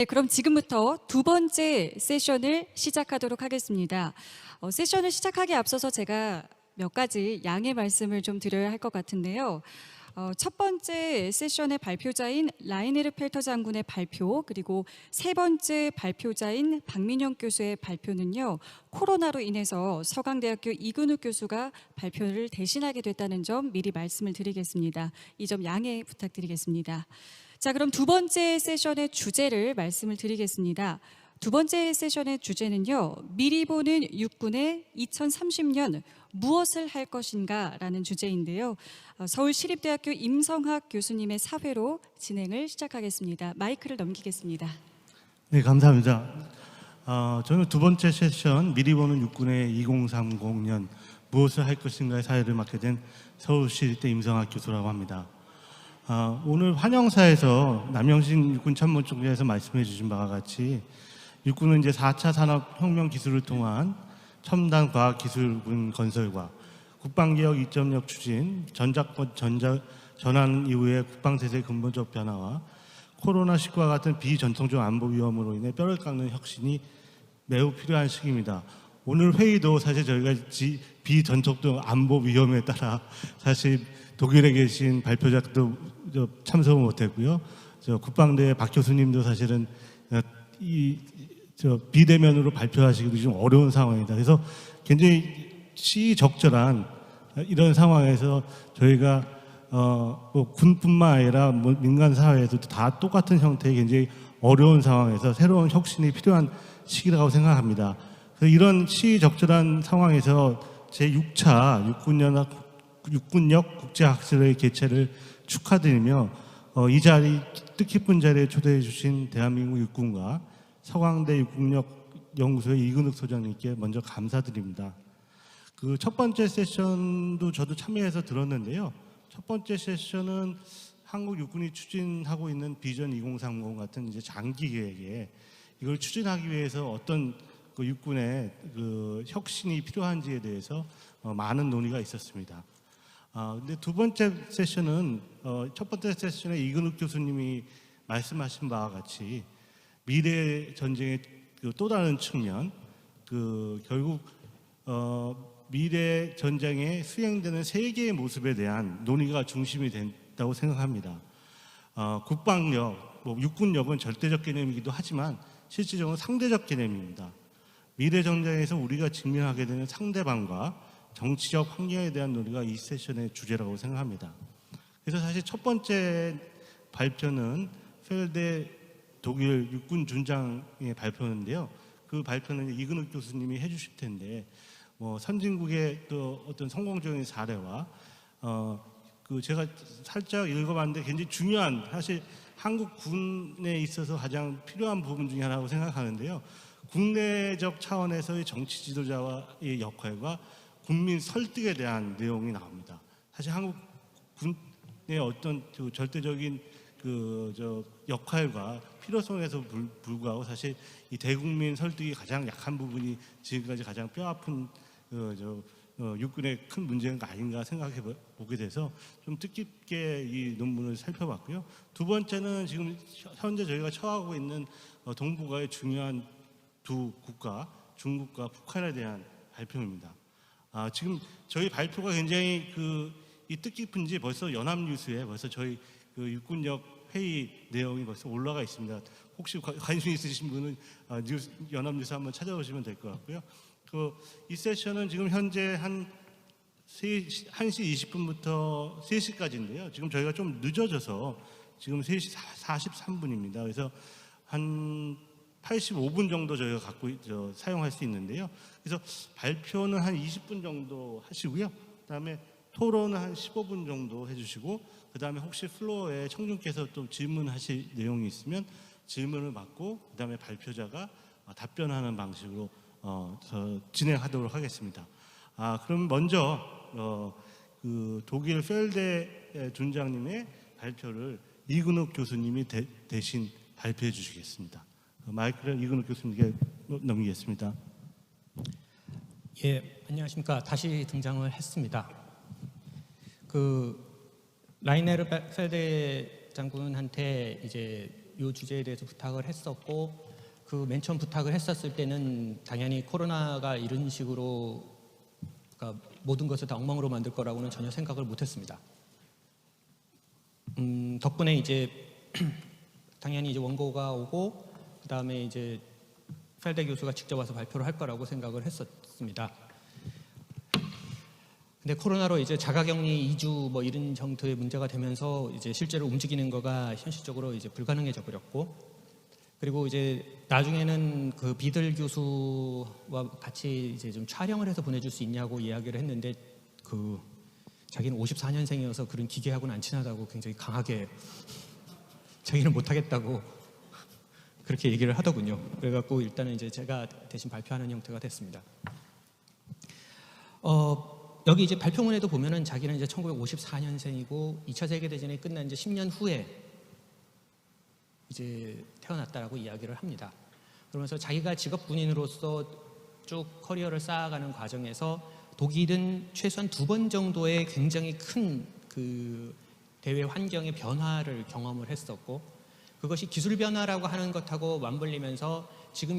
네, 그럼 지금부터 두 번째 세션을 시작하도록 하겠습니다. 세션을 시작하기에 앞서서 제가 몇 가지 양해 말씀을 좀 드려야 할 것 같은데요. 첫 번째 세션의 발표자인 라이네르 펠터 장군의 발표, 그리고 세 번째 발표자인 박민영 교수의 발표는요, 코로나로 인해서 서강대학교 이근욱 교수가 발표를 대신하게 됐다는 점 미리 말씀을 드리겠습니다. 이 점 양해 부탁드리겠습니다. 자, 그럼 두 번째 세션의 주제를 말씀을 드리겠습니다. 두 번째 세션의 주제는요, 미리 보는 육군의 2030년 무엇을 할 것인가 라는 주제인데요. 서울시립대학교 임성학 교수님의 사회로 진행을 시작하겠습니다. 마이크를 넘기겠습니다. 네, 감사합니다. 저는 두 번째 세션 미리 보는 육군의 2030년 무엇을 할 것인가의 사회를 맡게 된 서울시립대 임성학 교수라고 합니다. 오늘 환영사에서 남영신 육군참모총장에서 말씀해 주신 바와 같이 육군은 이제 4차 산업혁명 기술을 통한 첨단 과학기술군 건설과 국방개혁 2.0 추진, 전자권 전환 이후의 국방태세의 근본적 변화와 코로나19와 같은 비전통적 안보 위험으로 인해 뼈를 깎는 혁신이 매우 필요한 시기입니다. 오늘 회의도 사실 저희가 비전통적 안보 위험에 따라 사실 독일에 계신 발표자도 참석을 못했고요. 국방대 박 교수님도 사실은 비대면으로 발표하시기도 좀 어려운 상황이다. 그래서 굉장히 시적절한 이런 상황에서 저희가 뭐 군뿐만 아니라 뭐 민간 사회에서도 다 똑같은 형태의 굉장히 어려운 상황에서 새로운 혁신이 필요한 시기라고 생각합니다. 그래서 이런 시적절한 상황에서 제6차 육군역 국제학술회 개최를 축하드리며 이 자리 뜻깊은 자리에 초대해 주신 대한민국 육군과 서강대 육군역 연구소의 이근욱 소장님께 먼저 감사드립니다. 그 첫 번째 세션도 저도 참여해서 들었는데요. 첫 번째 세션은 한국 육군이 추진하고 있는 비전 2030 같은 이제 장기 계획에 이걸 추진하기 위해서 어떤 그 육군의 그 혁신이 필요한지에 대해서 많은 논의가 있었습니다. 근데 두 번째 세션은 첫 번째 세션에 이근욱 교수님이 말씀하신 바와 같이 미래 전쟁의 또 다른 측면, 결국 미래 전쟁에 수행되는 세계의 모습에 대한 논의가 중심이 된다고 생각합니다. 국방력, 육군력은 절대적 개념이기도 하지만 실질적으로 상대적 개념입니다. 미래 전쟁에서 우리가 직면하게 되는 상대방과 정치적 환경에 대한 논의가 이 세션의 주제라고 생각합니다. 그래서 사실 첫 번째 발표는 펠데 독일 육군 준장의 발표인데요. 그 발표는 이근욱 교수님이 해주실 텐데, 선진국의 또 어떤 성공적인 사례와 제가 살짝 읽어봤는데 굉장히 중요한, 사실 한국 군에 있어서 가장 필요한 부분 중에 하나라고 생각하는데요. 국내적 차원에서의 정치 지도자의 역할과 국민 설득에 대한 내용이 나옵니다. 사실 한국 군의 어떤 절대적인 역할과 필요성에서 불구하고 사실 이 대국민 설득이 가장 약한 부분이 지금까지 가장 뼈아픈 육군의 큰 문제가 아닌가 생각해 보게 돼서 좀 뜻깊게 이 논문을 살펴봤고요. 두 번째는 지금 현재 저희가 처하고 있는 동북아의 중요한 두 국가, 중국과 북한에 대한 발표입니다. 지금 저희 발표가 굉장히 이 뜻깊은지 벌써 연합뉴스에 벌써 저희 육군력 회의 내용이 벌써 올라가 있습니다. 혹시 관심 있으신 분은 연합뉴스 한번 찾아보시면 될 것 같고요. 이 세션은 지금 현재 한 1시 20분부터 3시까지인데요. 지금 저희가 좀 늦어져서 지금 3시 43분입니다. 그래서 한 85분 정도 저희가 사용할 수 있는데요. 그래서 발표는 한 20분 정도 하시고요. 그다음에 토론은 한 15분 정도 해주시고, 그다음에 혹시 플로어에 청중께서 또 질문하실 내용이 있으면 질문을 받고, 그다음에 발표자가 답변하는 방식으로 진행하도록 하겠습니다. 그럼 먼저 독일 펠데 준장님의 발표를 이근욱 교수님이 대신 발표해 주시겠습니다. 마이크를 이근욱 교수님께 넘기겠습니다. 예, 안녕하십니까. 다시 등장을 했습니다. 라이네르 펠데 장군한테 이제 이 주제에 대해서 부탁을 했었고, 그 맨 처음 부탁을 했었을 때는 당연히 코로나가 이런 식으로 그러니까 모든 것을 다 엉망으로 만들 거라고는 전혀 생각을 못했습니다. 덕분에 이제 당연히 이제 원고가 오고 그 다음에 이제 펠대 교수가 직접 와서 발표를 할 거라고 생각을 했었습니다. 근데 코로나로 이제 자가격리 2주 뭐 이런 정도의 문제가 되면서 이제 실제로 움직이는 거가 현실적으로 이제 불가능해져 버렸고, 그리고 이제 나중에는 그 비들 교수와 같이 이제 좀 촬영을 해서 보내줄 수 있냐고 이야기를 했는데, 그 자기는 54년생이어서 그런 기계하고는 안 친하다고 굉장히 강하게 자기는 못하겠다고 그렇게 얘기를 하더군요. 그래갖고 일단은 이제 제가 대신 발표하는 형태가 됐습니다. 여기 이제 발표문에도 보면은 자기는 이제 1954년생이고 2차 세계대전이 끝난 이제 10년 후에 이제 태어났다라고 이야기를 합니다. 그러면서 자기가 직업 군인으로서 쭉 커리어를 쌓아가는 과정에서 독일은 최소한 2번 정도의 굉장히 큰 그 대외 환경의 변화를 경험을 했었고, 그것이 기술 변화라고 하는 것하고 맞물리면서 지금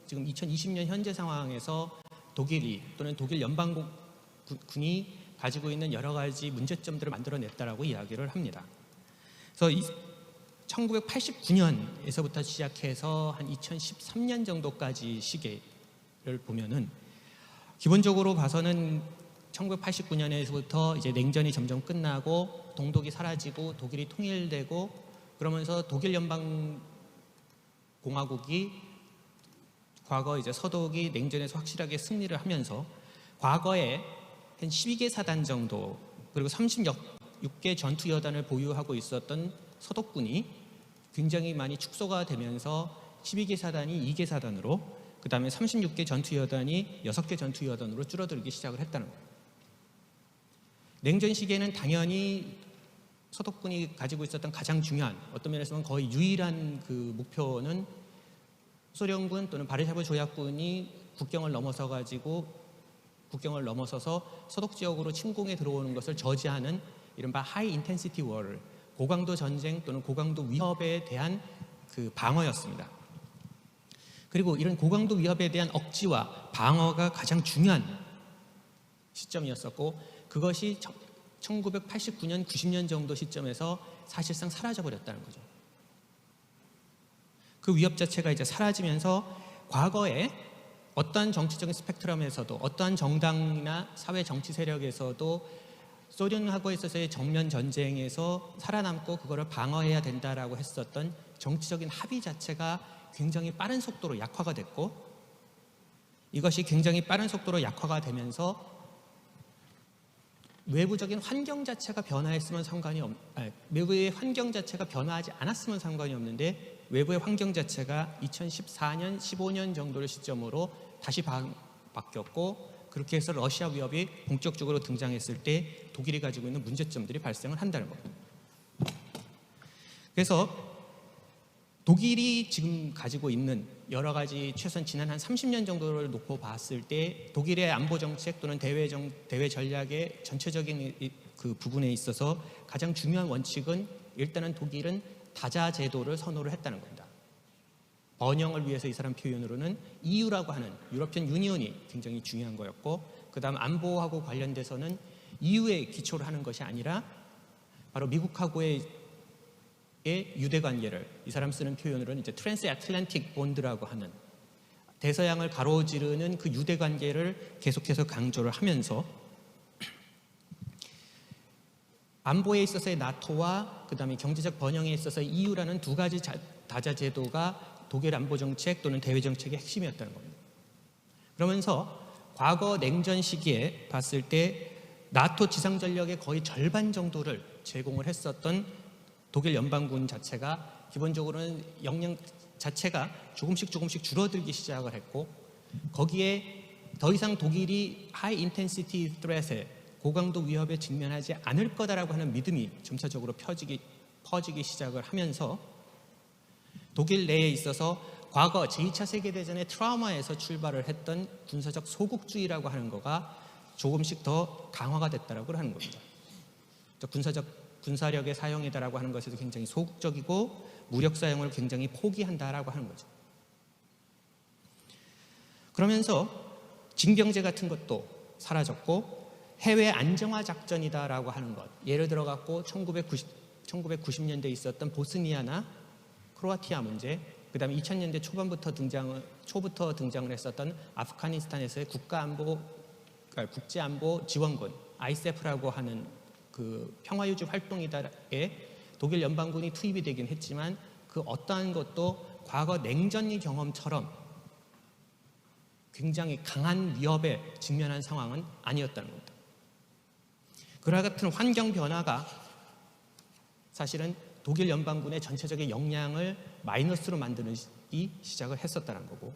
2020년 현재 상황에서 독일이 또는 독일 연방군이 가지고 있는 여러 가지 문제점들을 만들어냈다라고 이야기를 합니다. 그래서 1989년에서부터 시작해서 한 2013년 정도까지 시기를 보면은 기본적으로 봐서는 1989년에서부터 이제 냉전이 점점 끝나고 동독이 사라지고 독일이 통일되고 그러면서 독일 연방 공화국이 과거 이제 서독이 냉전에서 확실하게 승리를 하면서 과거에 한 12개 사단 정도 그리고 36개 전투 여단을 보유하고 있었던 서독군이 굉장히 많이 축소가 되면서 12개 사단이 2개 사단으로, 그 다음에 36개 전투 여단이 6개 전투 여단으로 줄어들기 시작을 했다는 거예요. 냉전 시기에는 당연히 서독군이 가지고 있었던 가장 중요한, 어떤 면에서는 거의 유일한 그 목표는 소련군 또는 바르샤브 조약군이 국경을 넘어서서 서독 지역으로 침공해 들어오는 것을 저지하는 이른바 하이 인텐시티 워를, 고강도 전쟁 또는 고강도 위협에 대한 그 방어였습니다. 그리고 이런 고강도 위협에 대한 억지와 방어가 가장 중요한 시점이었었고, 그것이 1989년, 90년 정도 시점에서 사실상 사라져버렸다는 거죠. 그 위협 자체가 이제 사라지면서 과거에 어떠한 정치적인 스펙트럼에서도 어떠한 정당이나 사회 정치 세력에서도 소련하고 있어서의 정면 전쟁에서 살아남고 그거를 방어해야 된다라고 했었던 정치적인 합의 자체가 굉장히 빠른 속도로 약화가 됐고, 이것이 굉장히 빠른 속도로 약화가 되면서 외부적인 환경 자체가 외부의 환경 자체가 변화하지 않았으면 상관이 없는데, 외부의 환경 자체가 2014년, 15년 정도를 시점으로 다시 바뀌었고, 그렇게 해서 러시아 위협이 본격적으로 등장했을 때 독일이 가지고 있는 문제점들이 발생을 한다는 겁니다. 그래서 독일이 지금 가지고 있는 여러 가지 최소한 지난 한 30년 정도를 놓고 봤을 때 독일의 안보 정책 또는 대외 전략의 전체적인 그 부분에 있어서 가장 중요한 원칙은, 일단은 독일은 다자 제도를 선호를 했다는 겁니다. 번영을 위해서 이 사람 표현으로는 EU라고 하는 유러피언 유니언이 굉장히 중요한 거였고, 그 다음 안보하고 관련돼서는 EU에 기초를 하는 것이 아니라 바로 미국하고의 유대 관계를, 이 사람 쓰는 표현으로는 이제 트랜스 애틀랜틱 본드라고 하는 대서양을 가로지르는 그 유대 관계를 계속해서 강조를 하면서 안보에 있어서의 나토와 그 다음에 경제적 번영에 있어서의 EU라는 두 가지 다자 제도가 독일 안보 정책 또는 대외 정책의 핵심이었다는 겁니다. 그러면서 과거 냉전 시기에 봤을 때 나토 지상 전력의 거의 절반 정도를 제공을 했었던 독일 연방군 자체가 기본적으로는 역량 자체가 조금씩 줄어들기 시작을 했고, 거기에 더 이상 독일이 하이 인텐시티 트렛에 고강도 위협에 직면하지 않을 거다라고 하는 믿음이 점차적으로 퍼지기 시작을 하면서 독일 내에 있어서 과거 제2차 세계대전의 트라우마에서 출발을 했던 군사적 소국주의라고 하는 거가 조금씩 더 강화가 됐다라고 하는 겁니다. 군사력의 사용이다라고 하는 것에도 굉장히 소극적이고 무력 사용을 굉장히 포기한다라고 하는 거죠. 그러면서 징병제 같은 것도 사라졌고 해외 안정화 작전이다라고 하는 것, 예를 들어 갖고 1990년대에 있었던 보스니아나 크로아티아 문제, 그다음에 2000년대 초부터 등장을 했었던 아프가니스탄에서의 국제안보 지원군 ISAF라고 하는 그 평화유지 활동이다에 독일 연방군이 투입이 되긴 했지만 그 어떠한 것도 과거 냉전의 경험처럼 굉장히 강한 위협에 직면한 상황은 아니었다는 겁니다. 그와 같은 환경 변화가 사실은 독일 연방군의 전체적인 역량을 마이너스로 만드는 시작을 했었다는 거고,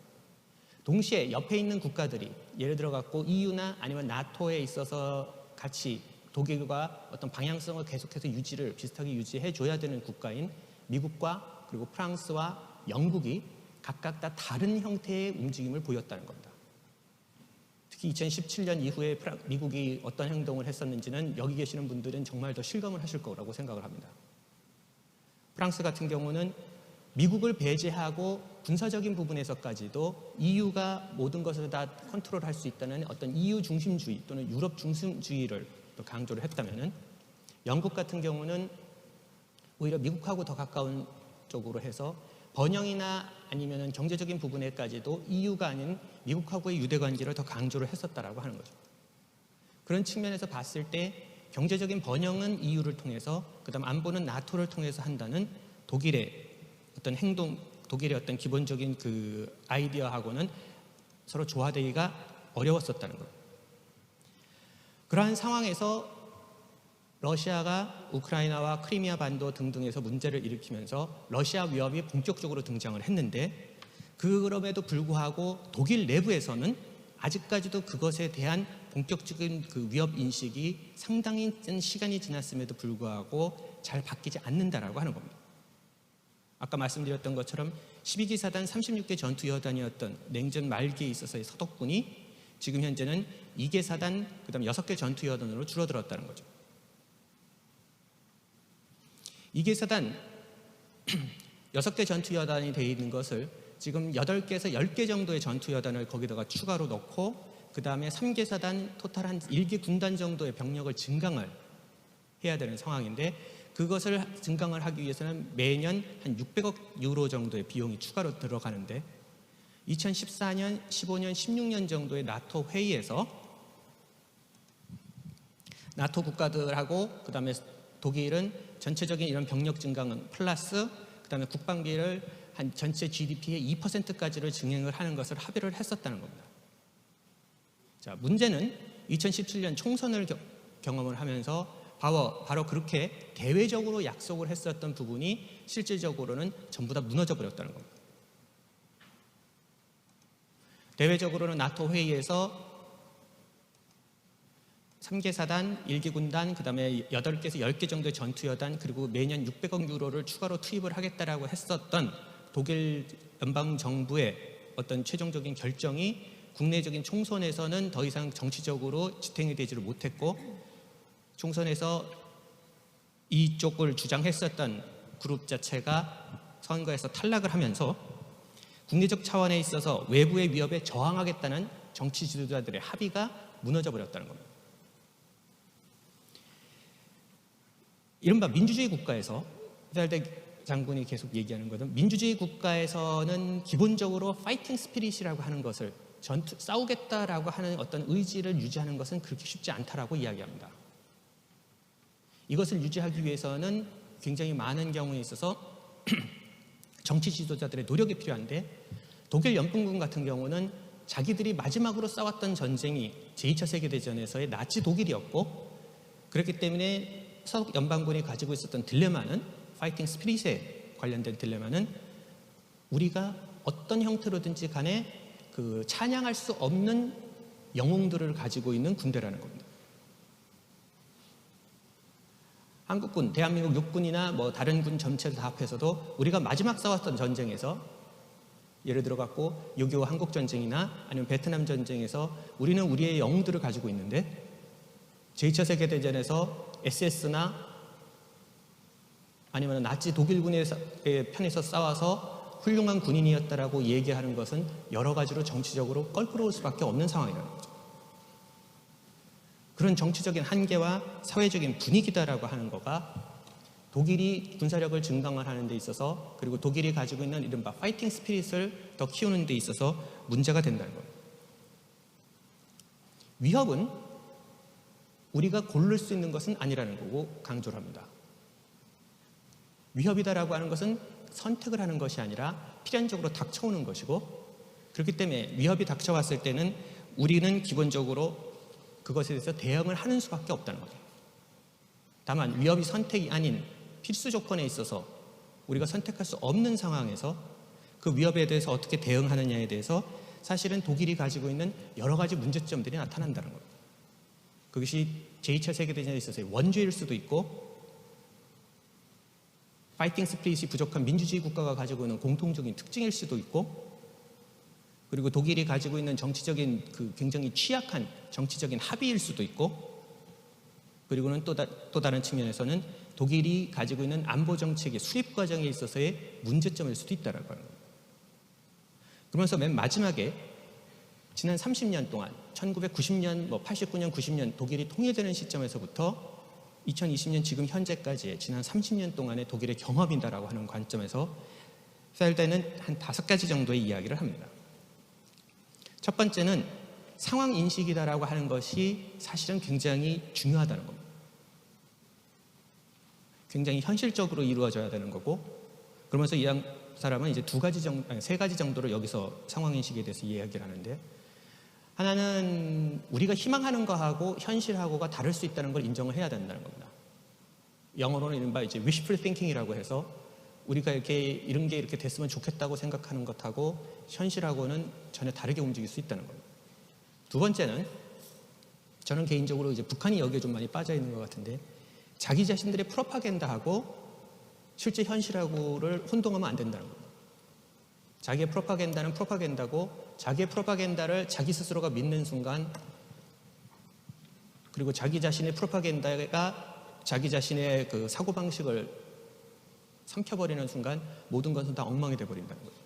동시에 옆에 있는 국가들이 예를 들어 갖고 EU나 아니면 나토에 있어서 같이 독일과 어떤 방향성을 계속해서 비슷하게 유지해 줘야 되는 국가인 미국과 그리고 프랑스와 영국이 각각 다 다른 형태의 움직임을 보였다는 겁니다. 특히 2017년 이후에 미국이 어떤 행동을 했었는지는 여기 계시는 분들은 정말 더 실감을 하실 거라고 생각을 합니다. 프랑스 같은 경우는 미국을 배제하고 군사적인 부분에서까지도 EU가 모든 것을 다 컨트롤할 수 있다는 어떤 EU 중심주의 또는 유럽 중심주의를 또 강조를 했다면은, 영국 같은 경우는 오히려 미국하고 더 가까운 쪽으로 해서 번영이나 아니면은 경제적인 부분에까지도 EU가 아닌 미국하고의 유대 관계를 더 강조를 했었다라고 하는 거죠. 그런 측면에서 봤을 때 경제적인 번영은 EU를 통해서, 그다음 안보는 나토를 통해서 한다는 독일의 어떤 행동, 독일의 어떤 기본적인 그 아이디어하고는 서로 조화되기가 어려웠었다는 거예요. 그러한 상황에서 러시아가 우크라이나와 크리미아 반도 등등에서 문제를 일으키면서 러시아 위협이 본격적으로 등장을 했는데, 그럼에도 불구하고 독일 내부에서는 아직까지도 그것에 대한 본격적인 그 위협 인식이 상당히 시간이 지났음에도 불구하고 잘 바뀌지 않는다라고 하는 겁니다. 아까 말씀드렸던 것처럼 12기 사단 36개 전투 여단이었던 냉전 말기에 있어서의 서독군이 지금 현재는 2개 사단, 그다음 6개 전투 여단으로 줄어들었다는 거죠. 2개 사단 6개 전투 여단이 되어 있는 것을 지금 8개에서 10개 정도의 전투 여단을 거기다가 추가로 넣고, 그 다음에 3개 사단 토탈 한 1개 군단 정도의 병력을 증강을 해야 되는 상황인데, 그것을 증강을 하기 위해서는 매년 한 600억 유로 정도의 비용이 추가로 들어가는데, 2014년, 15년, 16년 정도의 나토 회의에서 나토 국가들하고 그 다음에 독일은 전체적인 이런 병력 증강은 플러스 그 다음에 국방비를 한 전체 GDP의 2%까지를 증액을 하는 것을 합의를 했었다는 겁니다. 자, 문제는 2017년 총선을 경험을 하면서 바로 그렇게 대외적으로 약속을 했었던 부분이 실질적으로는 전부 다 무너져 버렸다는 겁니다. 대외적으로는 나토 회의에서 3개 사단, 1기 군단, 그 다음에 8개에서 10개 정도의 전투여단, 그리고 매년 600억 유로를 추가로 투입을 하겠다라고 했었던 독일 연방정부의 어떤 최종적인 결정이 국내적인 총선에서는 더 이상 정치적으로 지탱이 되지를 못했고, 총선에서 이쪽을 주장했었던 그룹 자체가 선거에서 탈락을 하면서 국내적 차원에 있어서 외부의 위협에 저항하겠다는 정치 지도자들의 합의가 무너져 버렸다는 겁니다. 이른바 민주주의 국가에서 히달대 장군이 계속 얘기하는 것은, 민주주의 국가에서는 기본적으로 파이팅 스피릿이라고 하는 것을 싸우겠다라고 하는 어떤 의지를 유지하는 것은 그렇게 쉽지 않다라고 이야기합니다. 이것을 유지하기 위해서는 굉장히 많은 경우에 있어서 정치 지도자들의 노력이 필요한데, 독일 연방군 같은 경우는 자기들이 마지막으로 싸웠던 전쟁이 제2차 세계대전에서의 나치 독일이었고, 그렇기 때문에 서독 연방군이 가지고 있었던 딜레마는, 파이팅 스피릿에 관련된 딜레마는 우리가 어떤 형태로든지 간에 그 찬양할 수 없는 영웅들을 가지고 있는 군대라는 겁니다. 한국군, 대한민국 육군이나 뭐 다른 군 전체를 다 합해서도 우리가 마지막 싸웠던 전쟁에서, 예를 들어 갖고 6.25 한국 전쟁이나 아니면 베트남 전쟁에서 우리는 우리의 영웅들을 가지고 있는데, 제2차 세계대전에서 SS나 아니면 나치 독일군의 편에서 싸워서 훌륭한 군인이었다라고 얘기하는 것은 여러 가지로 정치적으로 껄끄러울 수밖에 없는 상황이라는 거죠. 그런 정치적인 한계와 사회적인 분위기다라고 하는 거가 독일이 군사력을 증강하는 데 있어서, 그리고 독일이 가지고 있는 이른바 파이팅 스피릿을 더 키우는 데 있어서 문제가 된다는 거예요. 위협은 우리가 고를 수 있는 것은 아니라는 거고 강조를 합니다. 위협이다라고 하는 것은 선택을 하는 것이 아니라 필연적으로 닥쳐오는 것이고, 그렇기 때문에 위협이 닥쳐왔을 때는 우리는 기본적으로 그것에 대해서 대응을 하는 수밖에 없다는 거죠. 다만 위협이 선택이 아닌 필수 조건에 있어서 우리가 선택할 수 없는 상황에서 그 위협에 대해서 어떻게 대응하느냐에 대해서 사실은 독일이 가지고 있는 여러 가지 문제점들이 나타난다는 거예요. 그것이 제2차 세계대전에 있어서의 원죄일 수도 있고, 파이팅 스피릿이 부족한 민주주의 국가가 가지고 있는 공통적인 특징일 수도 있고, 그리고 독일이 가지고 있는 정치적인 굉장히 취약한 정치적인 합의일 수도 있고, 그리고는 또 다른 측면에서는 독일이 가지고 있는 안보 정책의 수립 과정에 있어서의 문제점일 수도 있다라고 하는 거예요. 그러면서 맨 마지막에 지난 30년 동안 1990년, 89년, 90년 독일이 통일되는 시점에서부터 2020년 지금 현재까지의 지난 30년 동안의 독일의 경험이다라고 하는 관점에서 펠데는 한 5가지 정도의 이야기를 합니다. 첫 번째는 상황 인식이다라고 하는 것이 사실은 굉장히 중요하다는 겁니다. 굉장히 현실적으로 이루어져야 되는 거고, 그러면서 이 사람은 이제 3가지 정도로 여기서 상황 인식에 대해서 이야기를 하는데, 하나는 우리가 희망하는 거하고 현실하고가 다를 수 있다는 걸 인정을 해야 된다는 겁니다. 영어로는 이른바 이제 wishful thinking이라고 해서 우리가 이런 게 이렇게 됐으면 좋겠다고 생각하는 것하고 현실하고는 전혀 다르게 움직일 수 있다는 거예요. 두 번째는 저는 개인적으로 이제 북한이 여기에 좀 많이 빠져 있는 것 같은데, 자기 자신들의 프로파간다하고 실제 현실하고를 혼동하면 안 된다는 겁니다. 자기의 프로파간다는 프로파간다고, 자기의 프로파간다를 자기 스스로가 믿는 순간, 그리고 자기 자신의 프로파간다가 자기 자신의 그 사고방식을 삼켜버리는 순간 모든 것은 다 엉망이 돼버린다는 거예요.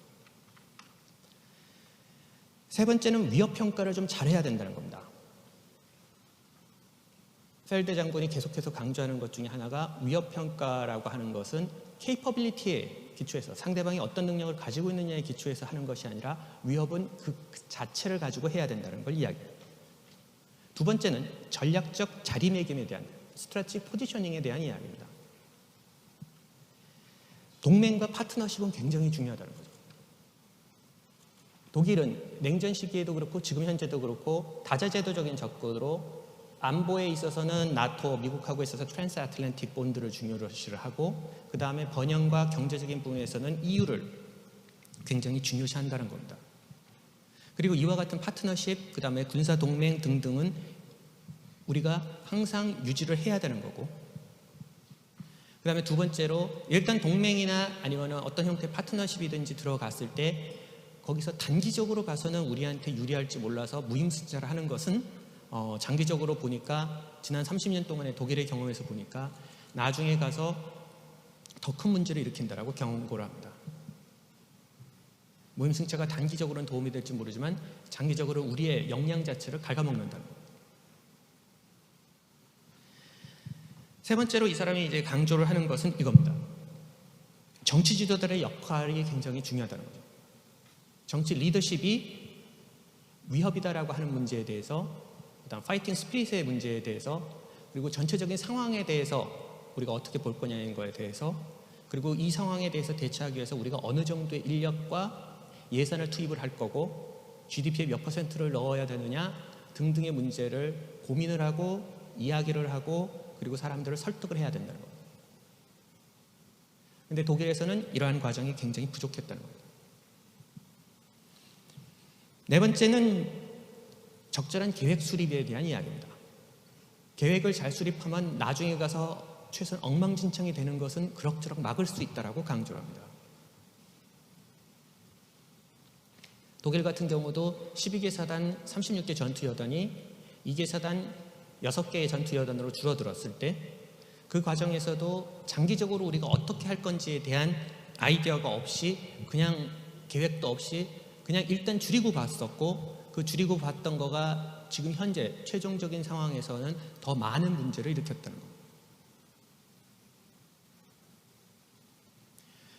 세 번째는 위협평가를 좀 잘해야 된다는 겁니다. 펠데 장군이 계속해서 강조하는 것 중에 하나가 위협평가라고 하는 것은 케이퍼빌리티에 기초해서, 상대방이 어떤 능력을 가지고 있느냐에 기초해서 하는 것이 아니라 위협은 그 자체를 가지고 해야 된다는 걸 이야기해요. 두 번째는 전략적 자리매김에 대한, 스트래티지 포지셔닝에 대한 이야기입니다. 동맹과 파트너십은 굉장히 중요하다는 거죠. 독일은 냉전 시기에도 그렇고 지금 현재도 그렇고 다자제도적인 접근으로 안보에 있어서는 나토, 미국하고 있어서 트랜스 아틀랜틱 본드를 중요시를 하고, 그 다음에 번영과 경제적인 부분에서는 EU를 굉장히 중요시한다는 겁니다. 그리고 이와 같은 파트너십, 그 다음에 군사 동맹 등등은 우리가 항상 유지를 해야 되는 거고, 그 다음에 두 번째로 일단 동맹이나 아니면 어떤 형태의 파트너십이든지 들어갔을 때 거기서 단기적으로 봐서는 우리한테 유리할지 몰라서 무임승차를 하는 것은 장기적으로 보니까 지난 30년 동안의 독일의 경험에서 보니까 나중에 가서 더 큰 문제를 일으킨다라고 경고를 합니다. 무임승차가 단기적으로는 도움이 될지 모르지만 장기적으로 우리의 역량 자체를 갉아먹는다는 겁니다. 세 번째로 이 사람이 이제 강조를 하는 것은 이겁니다. 정치 지도자들의 역할이 굉장히 중요하다는 거죠. 정치 리더십이 위협이다라고 하는 문제에 대해서, 그다음 파이팅 스피릿의 문제에 대해서, 그리고 전체적인 상황에 대해서 우리가 어떻게 볼 거냐는 거에 대해서, 그리고 이 상황에 대해서 대처하기 위해서 우리가 어느 정도의 인력과 예산을 투입을 할 거고 GDP의 몇 %를 넣어야 되느냐 등등의 문제를 고민을 하고 이야기를 하고 그리고 사람들을 설득을 해야 된다는 거예요. 그런데 독일에서는 이러한 과정이 굉장히 부족했다는 거예요. 네 번째는 적절한 계획 수립에 대한 이야기입니다. 계획을 잘 수립하면 나중에 가서 최소한 엉망진창이 되는 것은 그럭저럭 막을 수 있다라고 강조를 합니다. 독일 같은 경우도 12개 사단 36개 전투여단이 2개 사단 6개의 전투여단으로 줄어들었을 때, 그 과정에서도 장기적으로 우리가 어떻게 할 건지에 대한 아이디어가 없이 그냥 계획도 없이 그냥 일단 줄이고 봤었고 그 줄이고 봤던 거가 지금 현재 최종적인 상황에서는 더 많은 문제를 일으켰다는 겁니다.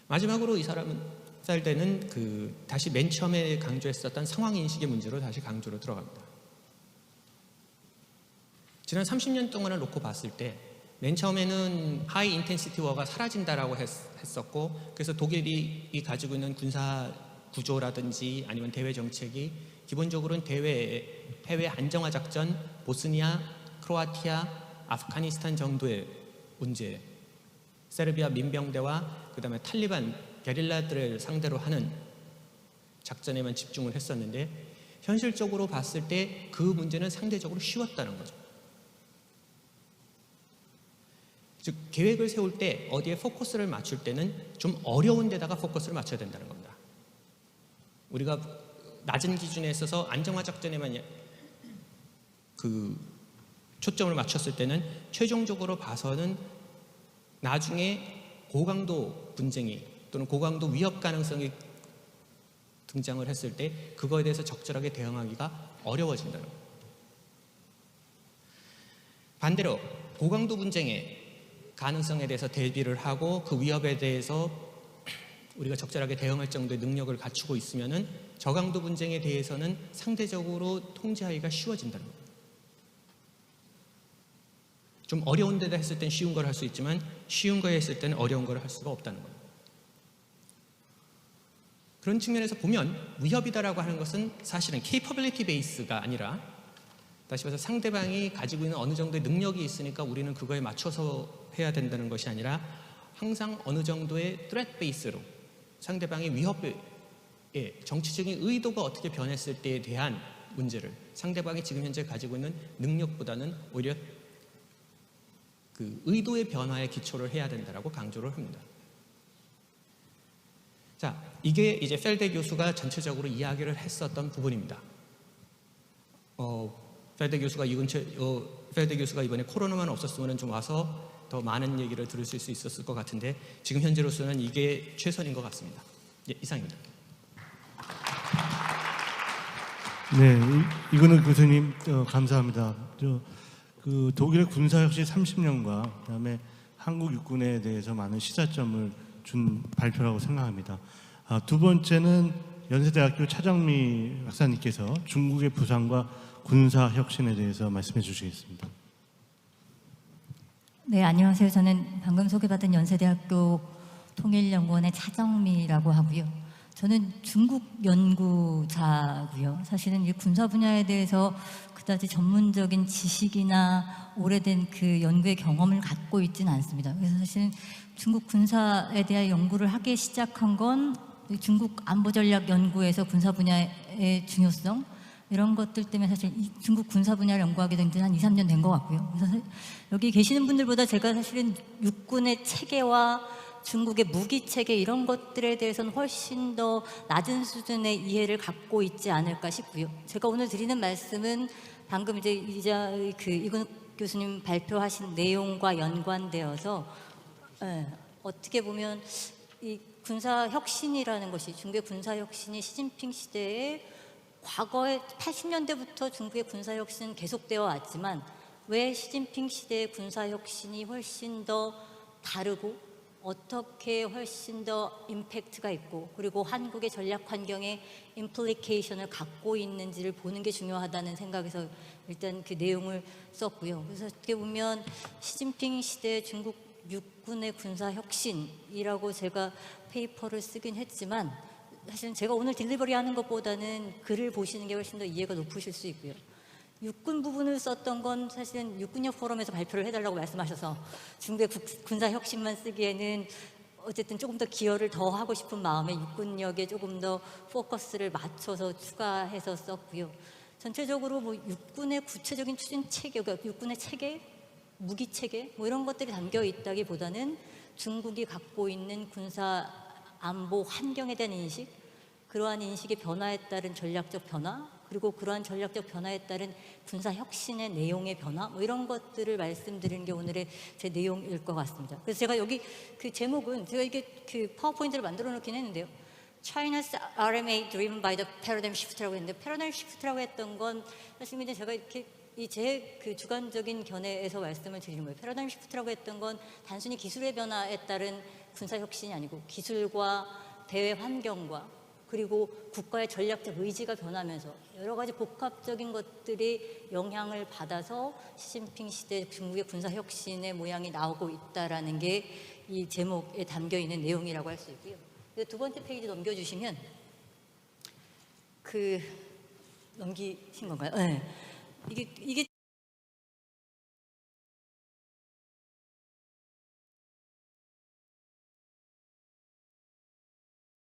마지막으로 이 사람은 쌀대는 다시 맨 처음에 강조했었던 상황 인식의 문제로 다시 강조로 들어갑니다. 지난 30년 동안을 놓고 봤을 때 맨 처음에는 하이 인텐시티 워가 사라진다라고 했었고 그래서 독일이 가지고 있는 군사 구조라든지 아니면 대외 정책이 기본적으로는 해외 안정화 작전, 보스니아, 크로아티아, 아프가니스탄 정도의 문제, 세르비아 민병대와 그다음에 탈리반 게릴라들을 상대로 하는 작전에만 집중을 했었는데 현실적으로 봤을 때 그 문제는 상대적으로 쉬웠다는 거죠. 즉 계획을 세울 때 어디에 포커스를 맞출 때는 좀 어려운 데다가 포커스를 맞춰야 된다는 겁니다. 우리가 낮은 기준에 있어서 안정화 작전에만 초점을 맞췄을 때는 최종적으로 봐서는 나중에 고강도 분쟁이 또는 고강도 위협 가능성이 등장을 했을 때 그거에 대해서 적절하게 대응하기가 어려워진다는 겁니다. 반대로 고강도 분쟁의 가능성에 대해서 대비를 하고 그 위협에 대해서 우리가 적절하게 대응할 정도의 능력을 갖추고 있으면은 저강도 분쟁에 대해서는 상대적으로 통제하기가 쉬워진다는 겁니다. 좀 어려운 데다 했을 땐 쉬운 걸 할 수 있지만 쉬운 거에 했을 때는 어려운 걸 할 수가 없다는 거예요. 그런 측면에서 보면 위협이다라고 하는 것은 사실은 capability base가 아니라 다시 말해서 상대방이 가지고 있는 어느 정도의 능력이 있으니까 우리는 그거에 맞춰서 해야 된다는 것이 아니라 항상 어느 정도의 threat base로 상대방의 위협에 정치적인 의도가 어떻게 변했을 때에 대한 문제를 상대방이 지금 현재 가지고 있는 능력보다는 오히려 그 의도의 변화에 기초를 해야 된다라고 강조를 합니다. 자, 이게 이제 펠데 교수가 전체적으로 이야기를 했었던 부분입니다. 펠데 교수가 이번에 코로나만 없었으면 좀 와서 더 많은 얘기를 들을 수 있었을 것 같은데 지금 현재로서는 이게 최선인 것 같습니다. 예, 이상입니다. 네, 이근우 교수님 감사합니다. 독일의 군사 역시 30년과 그다음에 한국 육군에 대해서 많은 시사점을 준 발표라고 생각합니다. 두 번째는 연세대학교 차정미 박사님께서 중국의 부상과 군사 혁신에 대해서 말씀해 주시겠습니다. 네, 안녕하세요. 저는 방금 소개받은 연세대학교 통일연구원의 차정미라고 하고요. 저는 중국 연구자고요. 사실은 이 군사 분야에 대해서 그다지 전문적인 지식이나 오래된 그 연구의 경험을 갖고 있지는 않습니다. 그래서 사실은 중국 군사에 대한 연구를 하기 시작한 건 중국 안보전략 연구에서 군사 분야의 중요성 이런 것들 때문에 사실 중국 군사 분야를 연구하게 된 지 한 2, 3년 된 것 같고요. 그래서 여기 계시는 분들보다 제가 사실은 육군의 체계와 중국의 무기 체계 이런 것들에 대해서는 훨씬 더 낮은 수준의 이해를 갖고 있지 않을까 싶고요. 제가 오늘 드리는 말씀은 방금 이제 이근우 교수님 발표하신 내용과 연관되어서 어떻게 보면 이 군사 혁신이라는 것이 중국의 군사 혁신이 시진핑 시대에 과거에 80년대부터 중국의 군사 혁신은 계속되어 왔지만 왜 시진핑 시대의 군사 혁신이 훨씬 더 다르고 어떻게 훨씬 더 임팩트가 있고 그리고 한국의 전략 환경에 임플리케이션을 갖고 있는지를 보는 게 중요하다는 생각에서 일단 그 내용을 썼고요. 그래서 어떻게 보면 시진핑 시대 중국 육군의 군사 혁신이라고 제가 페이퍼를 쓰긴 했지만 사실은 제가 오늘 딜리버리 하는 것보다는 글을 보시는 게 훨씬 더 이해가 높으실 수 있고요. 육군 부분을 썼던 건 사실은 육군력 포럼에서 발표를 해달라고 말씀하셔서 중국의 군사 혁신만 쓰기에는 어쨌든 조금 더 기여를 더 하고 싶은 마음에 육군력에 조금 더 포커스를 맞춰서 추가해서 썼고요. 전체적으로 뭐 육군의 구체적인 추진 체계, 그러니까 육군의 체계, 무기 체계 뭐 이런 것들이 담겨 있다기보다는 중국이 갖고 있는 군사 안보 환경에 대한 인식 그러한 인식의 변화에 따른 전략적 변화, 그리고 그러한 전략적 변화에 따른 군사 혁신의 내용의 변화, 뭐 이런 것들을 말씀드리는 게 오늘의 제 내용일 것 같습니다. 그래서 제가 여기 그 제목은 제가 이게 그 파워포인트를 만들어 놓긴 했는데요. China's RMA driven by the paradigm shift라고 했는데, 패러다임 시프트라고 했던 건 사실 이제 제가 이렇게 이 제 그 주관적인 견해에서 말씀을 드리는 거예요. 패러다임 시프트라고 했던 건 단순히 기술의 변화에 따른 군사 혁신이 아니고 기술과 대외 환경과 그리고 국가의 전략적 의지가 변하면서 여러 가지 복합적인 것들이 영향을 받아서 시진핑 시대 중국의 군사 혁신의 모양이 나오고 있다라는 게 이 제목에 담겨 있는 내용이라고 할 수 있고요. 두 번째 페이지 넘겨주시면 넘기신 건가요? 네. 이게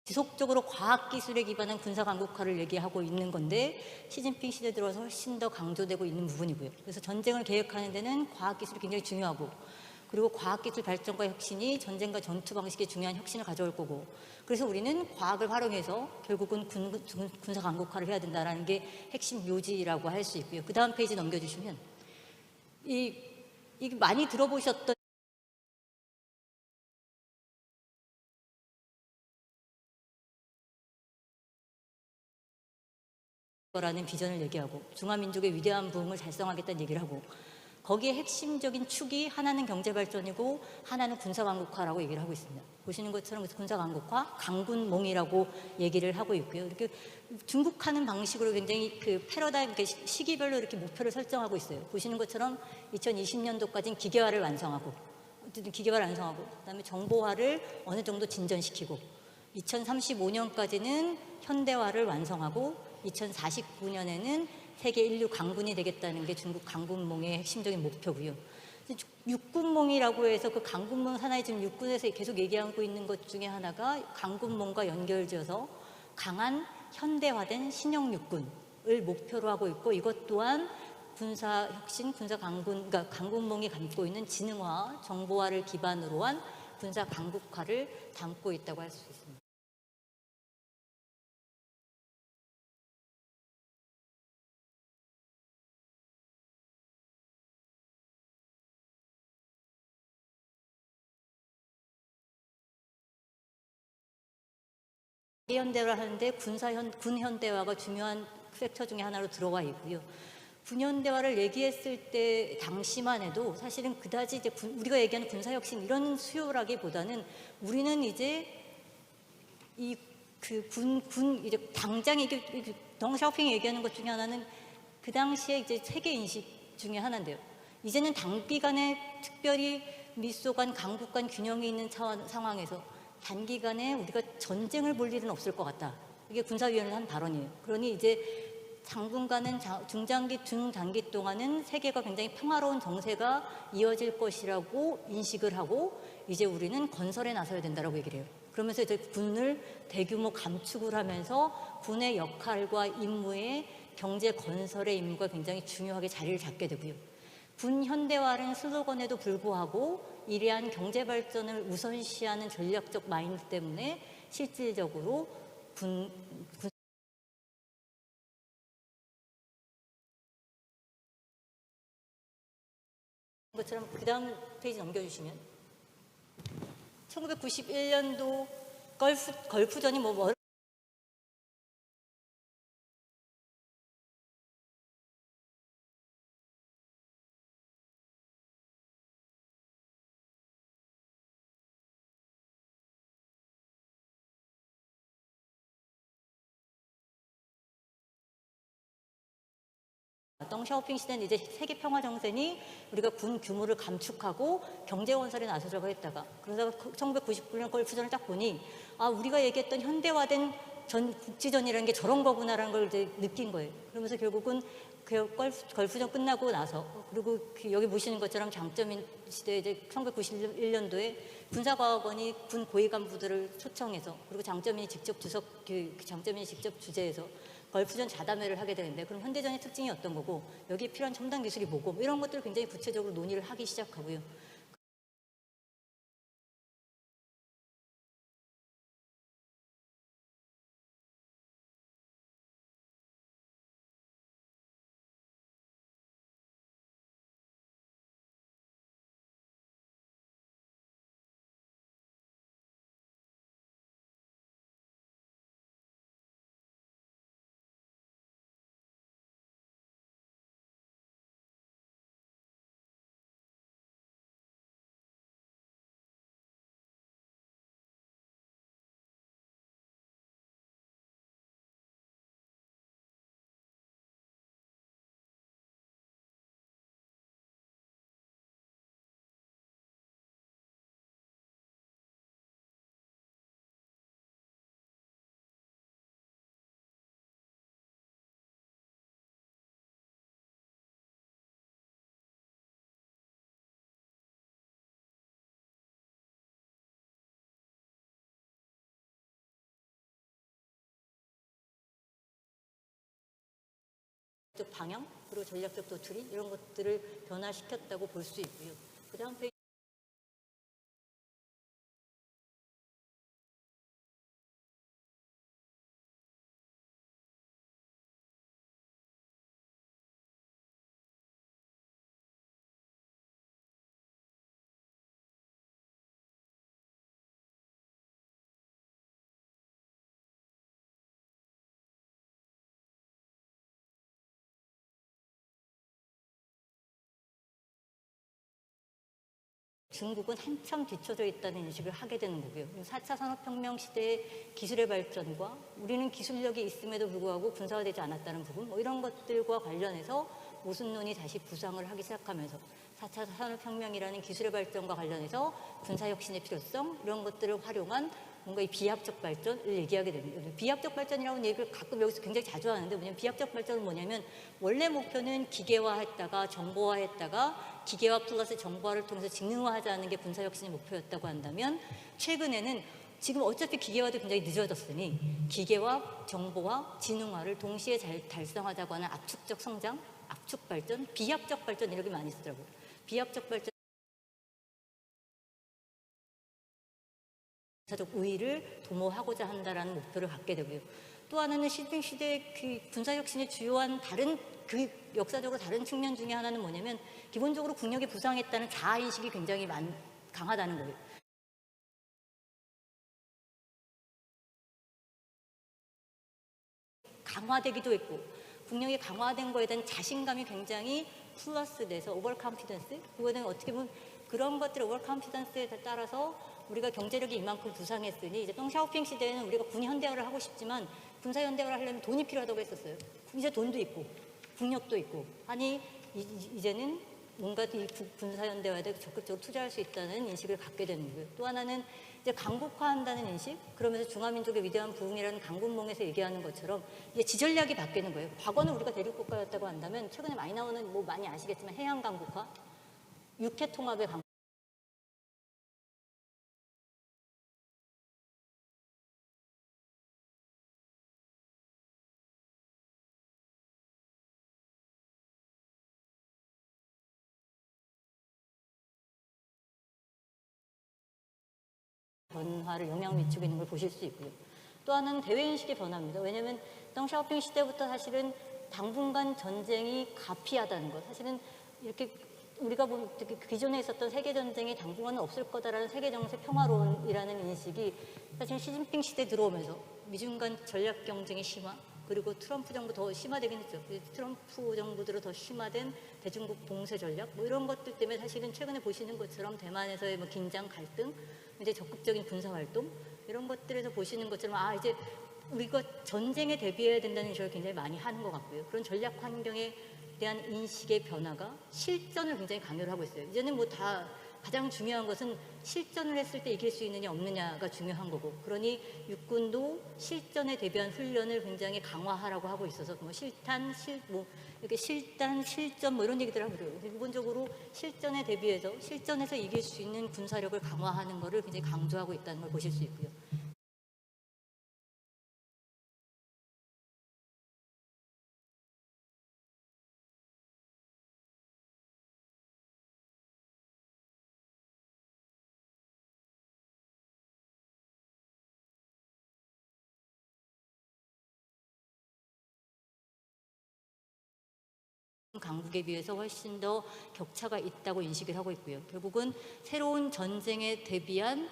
지속적으로 과학기술에 기반한 군사강국화를 얘기하고 있는 건데, 시진핑 시대 들어서 훨씬 더 강조되고 있는 부분이고요. 그래서 전쟁을 계획하는 데는 과학기술이 굉장히 중요하고, 그리고 과학기술 발전과 혁신이 전쟁과 전투 방식에 중요한 혁신을 가져올 거고, 그래서 우리는 과학을 활용해서 결국은 군사강국화를 해야 된다는 게 핵심 요지라고 할 수 있고요. 그 다음 페이지 넘겨주시면 이 많이 들어보셨던 라는 비전을 얘기하고, 중화민족의 위대한 부흥을 달성하겠다는 얘기를 하고, 거기에 핵심적인 축이 하나는 경제발전이고 하나는 군사강국화라고 얘기를 하고 있습니다. 보시는 것처럼 군사강국화, 강군몽이라고 얘기를 하고 있고요. 이렇게 중국하는 방식으로 굉장히 그 패러다임, 시기별로 이렇게 목표를 설정하고 있어요. 보시는 것처럼 2020년도까지는 기계화를 완성하고, 그다음에 정보화를 어느 정도 진전시키고, 2035년까지는 현대화를 완성하고, 2049년에는 세계 인류 강군이 되겠다는 게 중국 강군몽의 핵심적인 목표고요. 육군몽이라고 해서 그 강군몽 산하에 지금 육군에서 계속 얘기하고 있는 것 중에 하나가 강군몽과 연결지어서 강한 현대화된 신형 육군을 목표로 하고 있고, 이것 또한 군사 혁신, 군사 강군, 그러니까 강군몽이 담고 있는 지능화, 정보화를 기반으로 한 군사 강국화를 담고 있다고 할 수 있습니다. 현대화를 하는데 군 현대화가 중요한 팩터 중에 하나로 들어와 있고요. 군 현대화를 얘기했을 때 당시만 해도 사실은 그다지 이제 우리가 얘기하는 군사 혁신 이런 수요라기보다는, 우리는 이제 이제 당장 이게 덩샤오핑이 얘기하는 것 중에 하나는 그 당시에 이제 세계 인식 중에 하나인데요. 이제는 단기간에 특별히 미소 간 강국 간 균형이 있는 상황에서 단기간에 우리가 전쟁을 볼 일은 없을 것 같다. 이게 군사위원회 한 발언이에요. 그러니 이제 당분간은 중장기 동안은 세계가 굉장히 평화로운 정세가 이어질 것이라고 인식을 하고, 이제 우리는 건설에 나서야 된다라고 얘기를 해요. 그러면서 이제 군을 대규모 감축을 하면서 군의 역할과 임무에 경제 건설의 임무가 굉장히 중요하게 자리를 잡게 되고요. 군 현대화라는 슬로건에도 불구하고 이러한 경제 발전을 우선시하는 전략적 마인드 때문에 실질적으로 것처럼 그 다음 페이지 넘겨주시면 1991년도 걸프전이 덩샤오핑 시대는 이제 세계 평화 정세니 우리가 군 규모를 감축하고 경제 건설에 나서자고 했다가, 그러다가 1999년 걸프전을 딱 보니 우리가 얘기했던 현대화된 국지전이라는 게 저런 거구나라는 걸 이제 느낀 거예요. 그러면서 결국은 그 걸프전 끝나고 나서, 그리고 여기 보시는 것처럼 장점인 시대에 이제 1991년도에 군사과학원이 군 고위 간부들을 초청해서, 그리고 장점인이 직접 장점인이 직접 주재해서 걸프전 자담회를 하게 되는데, 그럼 현대전의 특징이 어떤 거고 여기에 필요한 첨단 기술이 뭐고, 이런 것들을 굉장히 구체적으로 논의를 하기 시작하고요. 방향 그리고 전략적 도트린 이런 것들을 변화시켰다고 볼 수 있고요. 그다음 페이지 중국은 한참 뒤쳐져 있다는 인식을 하게 되는 거고요. 4차 산업혁명 시대의 기술의 발전과 우리는 기술력이 있음에도 불구하고 군사화되지 않았다는 부분, 뭐 이런 것들과 관련해서 모순론이 다시 부상을 하기 시작하면서 4차 산업혁명이라는 기술의 발전과 관련해서 군사혁신의 필요성, 이런 것들을 활용한 뭔가 이 비합적 발전을 얘기하게 됩니다. 비합적 발전이라는 얘기를 가끔 여기서 굉장히 자주 하는데 뭐냐면 비합적 발전은 뭐냐면 원래 목표는 기계화했다가 정보화했다가 기계화 플러스 정보화를 통해서 직능화하자는 게 군사혁신의 목표였다고 한다면 최근에는 지금 어차피 기계화도 굉장히 늦어졌으니 기계화, 정보화, 지능화를 동시에 잘 달성하자고 하는 압축적 성장, 압축 발전, 비합적 발전 이렇게 많이 쓰더라고요. 비합적 발전 군사적 우위를 도모하고자 한다라는 목표를 갖게 되고요. 또 하나는 시진핑 시대의 그 군사혁신의 주요한 다른 그 역사적으로 다른 측면 중에 하나는 뭐냐면 기본적으로 국력이 부상했다는 자아인식이 굉장히 강하다는 거예요. 강화되기도 했고 국력이 강화된 거에 대한 자신감이 굉장히 플러스돼서 오버컨피던스 그거에 대한 어떻게 보면 그런 것들 오버컨피던스에 따라서 우리가 경제력이 이만큼 부상했으니 이제 덩샤오핑 시대에는 우리가 군 현대화를 하고 싶지만 군사 현대화를 하려면 돈이 필요하다고 했었어요. 이제 돈도 있고 국력도 있고 아니 이제는 뭔가 이 군사 현대화에 적극적으로 투자할 수 있다는 인식을 갖게 되는 거예요. 또 하나는 이제 강국화한다는 인식, 그러면서 중화민족의 위대한 부흥이라는 강군몽에서 얘기하는 것처럼 이제 지전략이 바뀌는 거예요. 과거는 우리가 대륙국가였다고 한다면 최근에 많이 나오는 뭐 많이 아시겠지만 해양 강국화, 육해 통합의 강국화. 변화를 영향을 미치고 있는 걸 보실 수 있고요. 또 하나는 대외인식의 변화입니다. 왜냐하면 덩샤오핑 시대부터 사실은 당분간 전쟁이 가피하다는 것. 사실은 이렇게 우리가 본 기존에 있었던 세계전쟁이 당분간은 없을 거다라는 세계정세 평화론이라는 인식이 사실 시진핑 시대 들어오면서 미중 간 전략 경쟁의 심화 그리고 트럼프 정부 더 심화되긴 했죠. 트럼프 정부 들어 더 심화된 대중국 봉쇄 전략 뭐 이런 것들 때문에 사실은 최근에 보시는 것처럼 대만에서의 뭐 긴장 갈등 이제 적극적인 군사 활동 이런 것들에서 보시는 것처럼 아 이제 우리가 전쟁에 대비해야 된다는 인식을 굉장히 많이 하는 것 같고요. 그런 전략 환경에 대한 인식의 변화가 실전을 굉장히 강요를 하고 있어요. 이제는 뭐 다 가장 중요한 것은 실전을 했을 때 이길 수 있느냐 없느냐가 중요한 거고 그러니 육군도 실전에 대비한 훈련을 굉장히 강화하라고 하고 있어서 뭐 실탄, 이렇게 실전 뭐 이런 얘기들 하고 그래요. 기본적으로 실전에 대비해서 실전에서 이길 수 있는 군사력을 강화하는 것을 굉장히 강조하고 있다는 걸 보실 수 있고요. 강국에 비해서 훨씬 더 격차가 있다고 인식을 하고 있고요. 결국은 새로운 전쟁에 대비한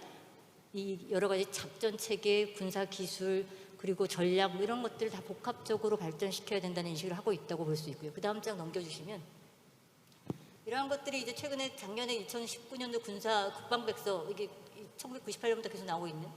이 여러 가지 작전 체계, 군사 기술 그리고 전략 뭐 이런 것들을 다 복합적으로 발전시켜야 된다는 인식을 하고 있다고 볼 수 있고요. 그 다음 장 넘겨주시면 이러한 것들이 이제 최근에 작년에 2019년도 군사 국방백서 이게 1998년부터 계속 나오고 있는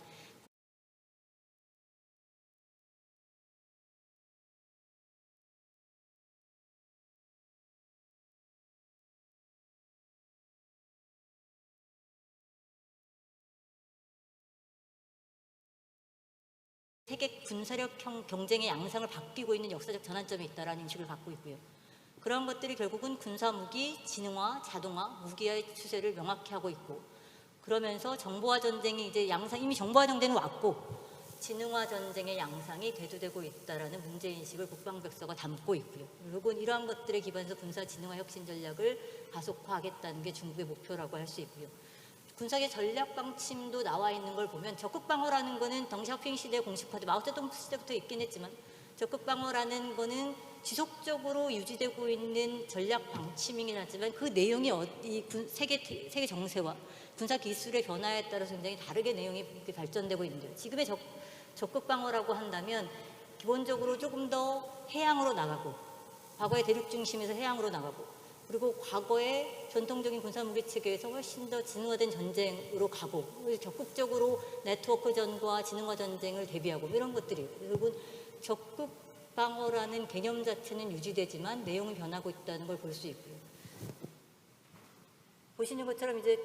세계 군사력 경쟁의 양상을 바뀌고 있는 역사적 전환점이 있다라는 인식을 갖고 있고요. 그런 것들이 결국은 군사무기, 지능화, 자동화, 무기화의 추세를 명확히 하고 있고 그러면서 정보화 전쟁이 이제 양상 이미 정보화 전쟁은 왔고 진흥화 전쟁의 양상이 대두되고 있다라는 문제인식을 국방백서가 담고 있고요. 결국은 이러한 것들에 기반해서 군사 진흥화 혁신 전략을 가속화하겠다는 게 중국의 목표라고 할 수 있고요. 군사의 전략 방침도 나와 있는 걸 보면 적극 방어라는 거는 덩샤오핑 시대 공식화도 마오쩌둥 시대부터 있긴 했지만 적극 방어라는 거는 지속적으로 유지되고 있는 전략 방침이긴 하지만 그 내용이 세계 정세와 군사 기술의 변화에 따라서 굉장히 다르게 내용이 발전되고 있는데요. 지금의 적극 방어라고 한다면 기본적으로 조금 더 해양으로 나가고 과거의 대륙 중심에서 해양으로 나가고 그리고 과거의 전통적인 군사무기 체계에서 훨씬 더 진화된 전쟁으로 가고 적극적으로 네트워크전과 진흥화 전쟁을 대비하고 이런 것들이 결국은 적극 방어라는 개념 자체는 유지되지만 내용이 변하고 있다는 걸 볼 수 있고요. 보시는 것처럼 이제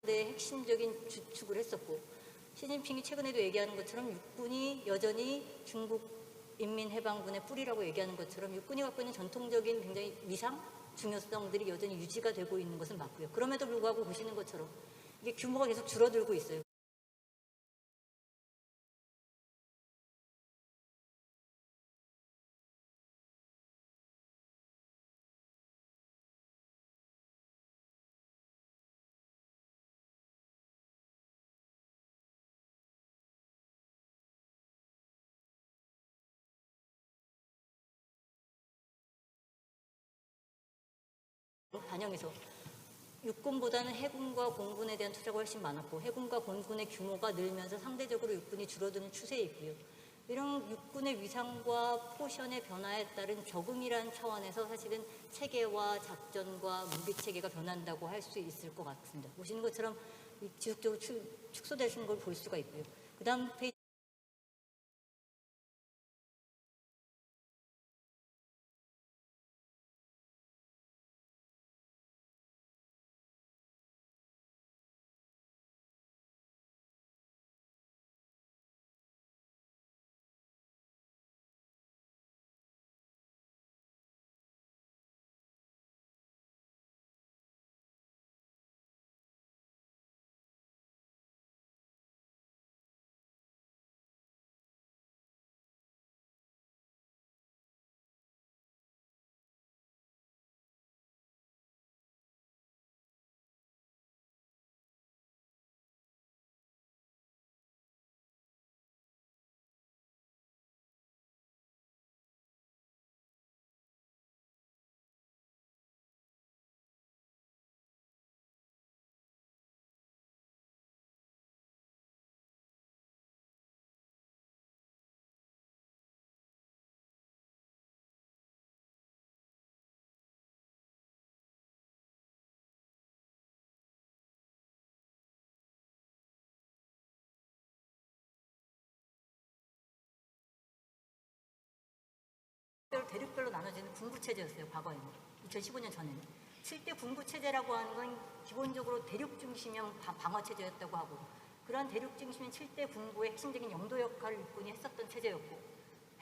핵심적인 주축을 했었고 시진핑이 최근에도 얘기하는 것처럼 육군이 여전히 중국 인민해방군의 뿌리라고 얘기하는 것처럼 육군이 갖고 있는 전통적인 굉장히 위상, 중요성들이 여전히 유지가 되고 있는 것은 맞고요. 그럼에도 불구하고 보시는 것처럼 이게 규모가 계속 줄어들고 있어요. 반영해서 육군보다는 해군과 공군에 대한 투자가 훨씬 많았고 해군과 공군의 규모가 늘면서 상대적으로 육군이 줄어드는 추세에 있고요. 이런 육군의 위상과 포션의 변화에 따른 적응이라는 차원에서 사실은 체계와 작전과 무기 체계가 변한다고 할 수 있을 것 같습니다. 보시는 것처럼 지속적으로 축소되시는 걸 볼 수가 있고요. 그 다음 페이지 대륙별로 나눠지는 군부체제였어요. 과거에는 2015년 전에는 7대 군부체제라고 하는 건 기본적으로 대륙 중심형 방어체제였다고 하고 그러한 대륙 중심인 7대 군부의 핵심적인 영도 역할을 육군이 했었던 체제였고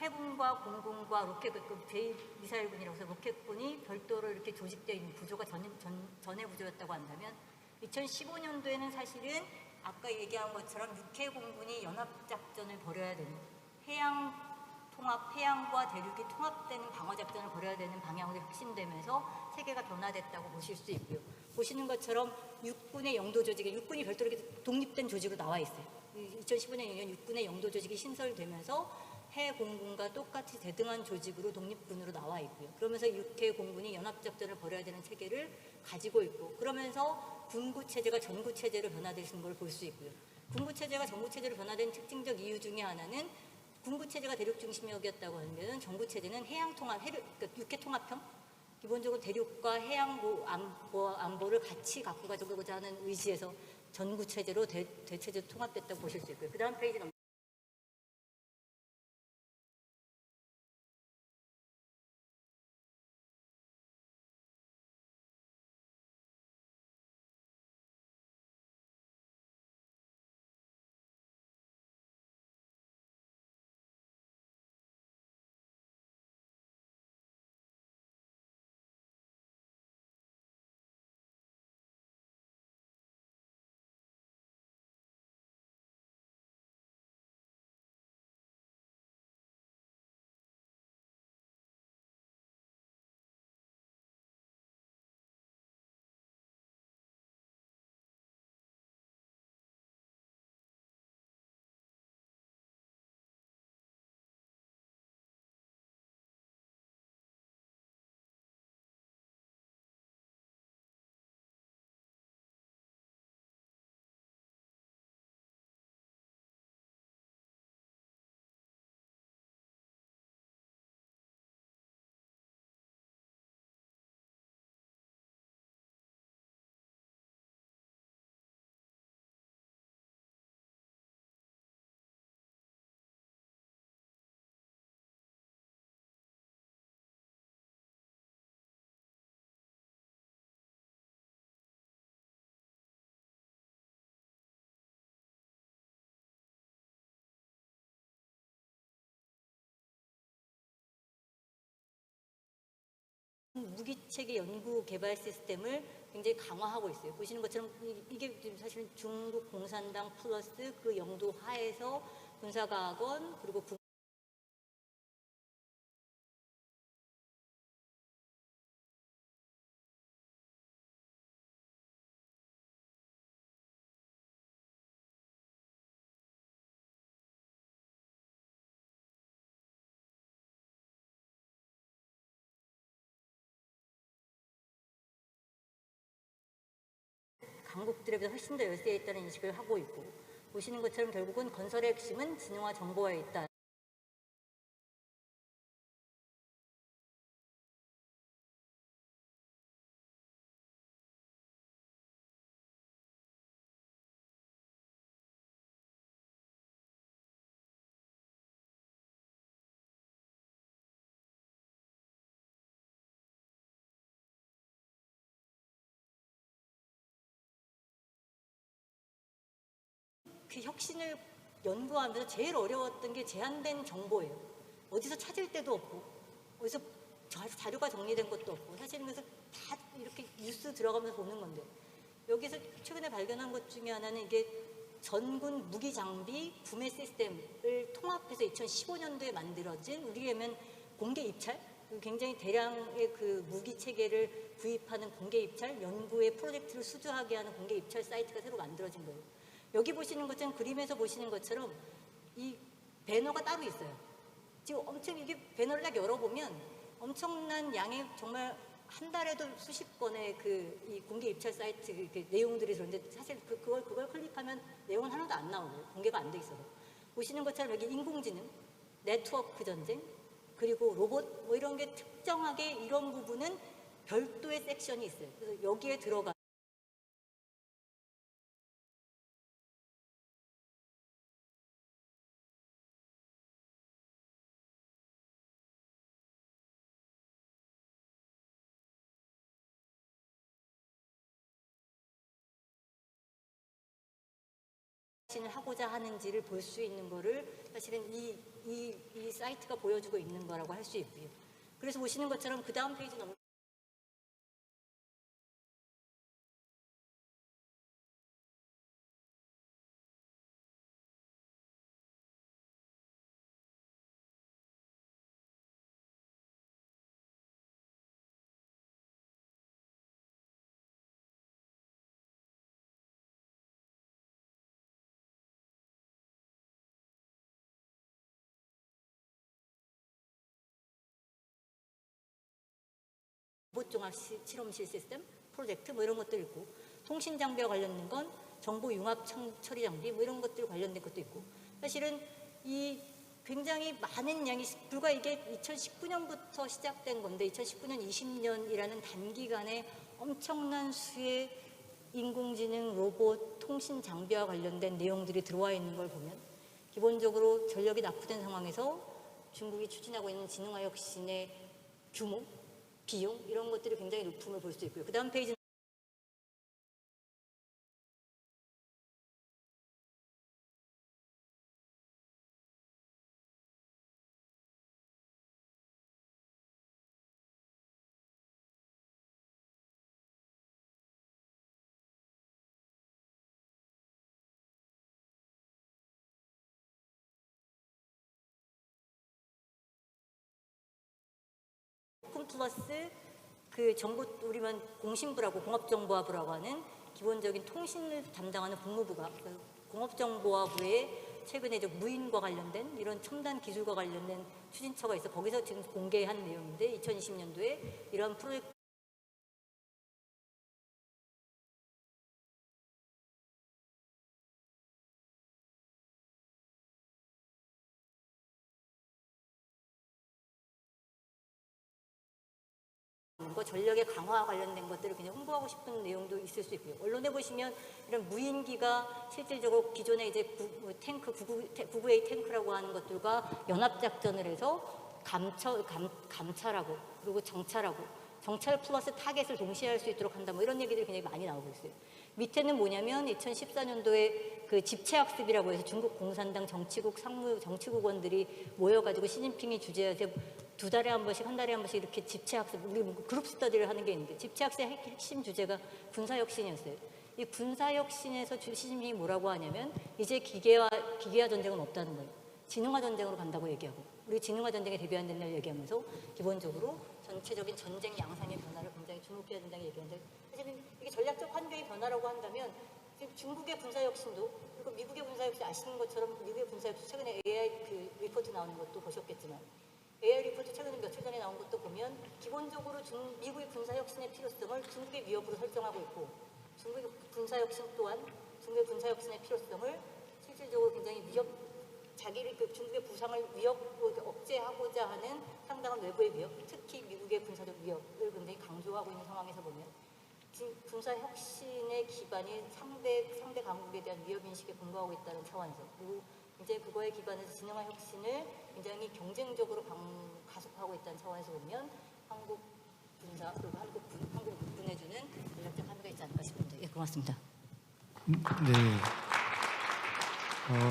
해군과 공군과 로켓군, 제2미사일군이라고 해서 로켓군이 별도로 이렇게 조직되어 있는 구조가 전의 구조였다고 한다면 2015년도에는 사실은 아까 얘기한 것처럼 육해 공군이 연합작전을 벌여야 되는 해양과 대륙이 통합되는 방어작전을 벌여야 되는 방향으로 혁신되면서 세계가 변화됐다고 보실 수 있고요. 보시는 것처럼 육군의 영도 조직에 육군이 별도로 이렇게 독립된 조직으로 나와 있어요. 2015년 2년 육군의 영도 조직이 신설되면서 해공군과 똑같이 대등한 조직으로 독립군으로 나와 있고요. 그러면서 육해 공군이 연합작전을 벌여야 되는 체계를 가지고 있고 그러면서 군구체제가 전구체제로 변화되는 걸 볼 수 있고요. 군구체제가 전구체제로 변화된 특징적 이유 중에 하나는 군구체제가 대륙 중심역이었다고 하면 전구체제는 해양통합, 그러니까 육해통합형? 기본적으로 대륙과 해양 안보를 같이 갖고 가고자 하는 의지에서 전구체제로 대체제로 통합됐다고 보실 수 있고요. 그 다음 페이지 무기체계 연구 개발 시스템을 굉장히 강화하고 있어요. 보시는 것처럼 이게 사실은 중국 공산당 플러스 그 영도 하에서 군사과학원 그리고 강국들에 비해 훨씬 더 열세에 있다는 인식을 하고 있고 보시는 것처럼 결국은 건설의 핵심은 진흥화 정보화에 있다. 그 혁신을 연구하면서 제일 어려웠던 게 제한된 정보예요. 어디서 찾을 데도 없고 어디서 자료가 정리된 것도 없고 사실은 그래서 다 이렇게 뉴스 들어가면서 보는 건데 여기서 최근에 발견한 것 중에 하나는 이게 전군 무기 장비 구매 시스템을 통합해서 2015년도에 만들어진 우리에면 공개 입찰 굉장히 대량의 그 무기 체계를 구입하는 공개 입찰 연구의 프로젝트를 수주하게 하는 공개 입찰 사이트가 새로 만들어진 거예요. 여기 보시는 것처럼 그림에서 보시는 것처럼 이 배너가 따로 있어요. 지금 엄청 이게 배너를 딱 열어보면 엄청난 양의 정말 한 달에도 수십 건의 그 이 공개 입찰 사이트 이렇게 내용들이 들었는데 사실 그걸 클릭하면 내용은 하나도 안 나오네요. 공개가 안 돼 있어서. 보시는 것처럼 여기 인공지능, 네트워크 전쟁, 그리고 로봇 뭐 이런 게 특정하게 이런 부분은 별도의 섹션이 있어요. 그래서 여기에 들어가 을 하고자 하는지를 볼 수 있는 거를 사실은 이 이 사이트가 보여주고 있는 거라고 할 수 있고요. 그래서 보시는 것처럼 그 다음 페이지 넘 로봇종합 실험실 시스템 프로젝트 뭐 이런 것도 있고, 통신 장비와 관련된 건 정보 융합 처리 장비 뭐 이런 것들 관련된 것도 있고, 사실은 이 굉장히 많은 양이, 불과 이게 2019년부터 시작된 건데 2019년 20년이라는 단기간에 엄청난 수의 인공지능, 로봇, 통신 장비와 관련된 내용들이 들어와 있는 걸 보면 기본적으로 전력이 납부된 상황에서 중국이 추진하고 있는 지능화 혁신의 규모, 비용 이런 것들이 굉장히 높음을 볼 수 있고요. 그 다음 페이지 플러스 그 정보, 우리만 공신부라고 공업정보화부라고 하는 기본적인 통신을 담당하는 국무부가 그 공업정보화부에 최근에 좀 무인과 관련된 이런 첨단 기술과 관련된 추진처가 있어 거기서 지금 공개한 내용인데 2020년도에 이런 프로젝트 거, 전력의 강화와 관련된 것들을 그냥 홍보하고 싶은 내용도 있을 수 있고요. 언론에 보시면 이런 무인기가 실질적으로 기존에 이제 탱크 99A 탱크라고 하는 것들과 연합작전을 해서 감찰하고 그리고 정찰 플러스 타겟을 동시에 할 수 있도록 한다 뭐 이런 얘기들이 굉장히 많이 나오고 있어요. 밑에는 뭐냐면 2014년도에 그 집체학습이라고 해서 중국 공산당 정치국 정치국원들이 모여가지고 시진핑이 주재해서 2달에 한 번씩, 1달에 한 번씩 이렇게 집체학습, 우리 그룹 스터디를 하는 게 있는데 집체학습의 핵심 주제가 군사혁신이었어요. 이 군사혁신에서 시진핑이 뭐라고 하냐면 이제 기계화 전쟁은 없다는 거예요. 지능화 전쟁으로 간다고 얘기하고 우리 지능화 전쟁에 대비해야 된다고 얘기하면서 기본적으로 전체적인 전쟁 양상의 변화를 굉장히 주목해야 된다고 얘기하는데 사실은 이게 전략적 환경의 변화라고 한다면 지금 중국의 군사혁신도 그리고 미국의 군사혁신 아시는 것처럼 미국의 군사혁신 최근에 AI 그 리포트 나오는 것도 보셨겠지만 AI 리포트 최근에 며칠 전에 나온 것도 보면 기본적으로 미국의 군사혁신의 필요성을 중국의 위협으로 설정하고 있고 중국의 군사혁신 또한 중국의 군사혁신의 필요성을 실질적으로 굉장히 자기를 그 중국의 부상을 억제하고자 하는 상당한 외부의 위협, 특히 미국의 군사적 위협을 굉장히 강조하고 있는 상황에서 보면 군사혁신의 기반이 상대 강국에 대한 위협인식에 근거하고 있다는 차원에서 그리고 이제 그거에 기반해서 지능화 혁신을 굉장히 경쟁적으로 가속하고 있다는 차원에서 보면 한국 군사 그리고 한국 국군에 주는 전략적 한계가 있지 않을까 싶습니다. 예, 고맙습니다. 네.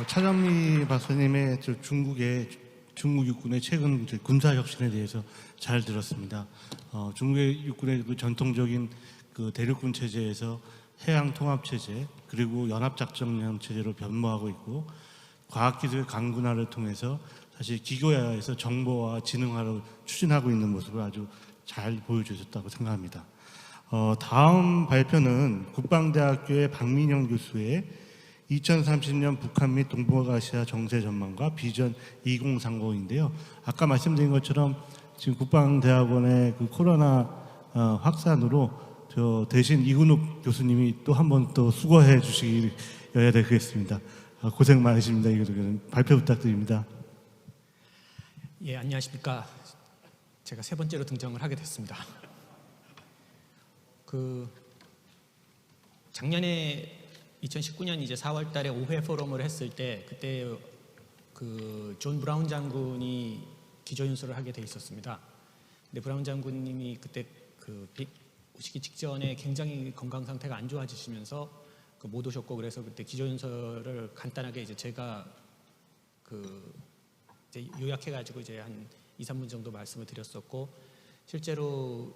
차정미 박사님의 중국 육군의 최근 군사 혁신에 대해서 잘 들었습니다. 중국의 육군의 그 전통적인 그 대륙군 체제에서 해양 통합 체제 그리고 연합 작전형 체제로 변모하고 있고 과학기술의 강군화를 통해서 사실 기교화에서 정보와 지능화를 추진하고 있는 모습을 아주 잘 보여주셨다고 생각합니다. 다음 발표는 국방대학교의 박민영 교수의 2030년 북한 및 동북아시아 정세 전망과 비전 2030인데요. 아까 말씀드린 것처럼 지금 국방대학원의 그 코로나 확산으로 대신 이근욱 교수님이 또 한 번 또 수고해 주시어야 되겠습니다. 고생 많으십니다. 이거는 발표 부탁드립니다. 예, 안녕하십니까. 제가 세 번째로 등장을 하게 됐습니다. 작년에 2019년 이제 4월 달에 5회 포럼을 했을 때 그때 존 브라운 장군이 기조연설을 하게 돼 있었습니다. 근데 브라운 장군님이 그때 오시기 직전에 굉장히 건강 상태가 안 좋아지시면서 못 오셨고 그래서 그때 기조연설을 간단하게 이제 제가 이제 요약해가지고 이제 한 2, 3분 정도 말씀을 드렸었고, 실제로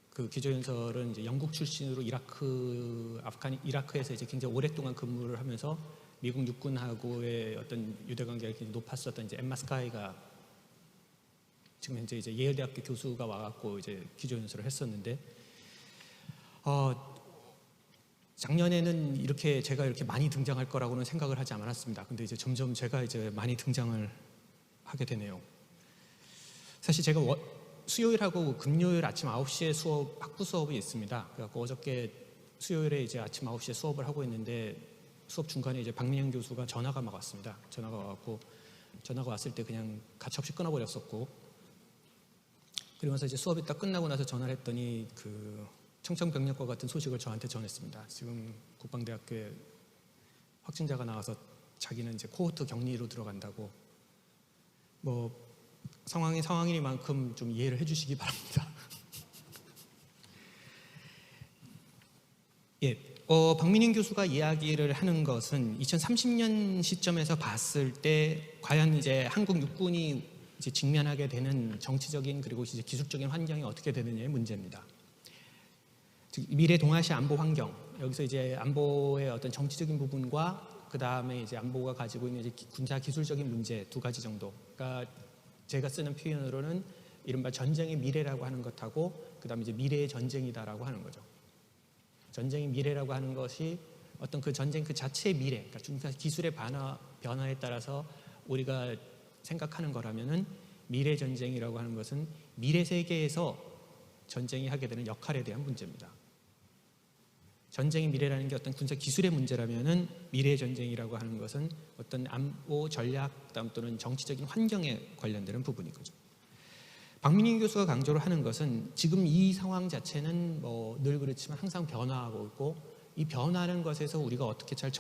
그 기조연설은 이제 영국 출신으로 이라크에서 이제 굉장히 오랫동안 근무를 하면서 미국 육군하고의 어떤 유대관계가 굉장히 높았었던 이제 엠마 스카이가 지금 현재 이제 예일대학교 교수가 와갖고 이제 기조연설을 했었는데, 작년에는 제가 이렇게 많이 등장할 거라고는 생각을 하지 않았습니다. 근데 이제 점점 제가 이제 많이 등장을 하게 되네요. 사실 제가 수요일하고 금요일 아침 9시에 학부 수업이 있습니다. 그래갖고 어저께 수요일에 이제 아침 9시에 수업을 하고 있는데, 수업 중간에 이제 박민영 교수가 전화가 막 왔습니다. 전화가 왔을 때 그냥 가차없이 끊어버렸었고, 그러면서 이제 수업이 딱 끝나고 나서 전화를 했더니 그 청천벽력과 같은 소식을 저한테 전했습니다. 지금 국방대학교에 확진자가 나와서 자기는 이제 코호트 격리로 들어간다고. 뭐 상황이니만큼 좀 이해를 해주시기 바랍니다. 예, 박민인 교수가 이야기를 하는 것은 2030년 시점에서 봤을 때 과연 이제 한국 육군이 이제 직면하게 되는 정치적인 그리고 이제 기술적인 환경이 어떻게 되느냐의 문제입니다. 즉 미래 동아시아 안보 환경, 여기서 이제 안보의 어떤 정치적인 부분과 그 다음에 이제 안보가 가지고 있는 이제 군사 기술적인 문제 두 가지 정도가 제가 쓰는 표현으로는 이른바 전쟁의 미래라고 하는 것하고 그 다음에 이제 미래의 전쟁이다라고 하는 거죠. 전쟁의 미래라고 하는 것이 어떤 그 전쟁 그 자체의 미래, 그러니까 중사 기술의 변화에 따라서 우리가 생각하는 거라면은 미래 전쟁이라고 하는 것은 미래 세계에서 전쟁이 하게 되는 역할에 대한 문제입니다. 전쟁의 미래라는 게 어떤 군사 기술의 문제라면은 미래 전쟁이라고 하는 것은 어떤 안보 전략 또는 정치적인 환경에 관련되는 부분인 거죠. 박민희 교수가 강조를 하는 것은 지금 이 상황 자체는 뭐 늘 그렇지만 항상 변화하고 있고, 이 변화하는 것에서 우리가 어떻게 잘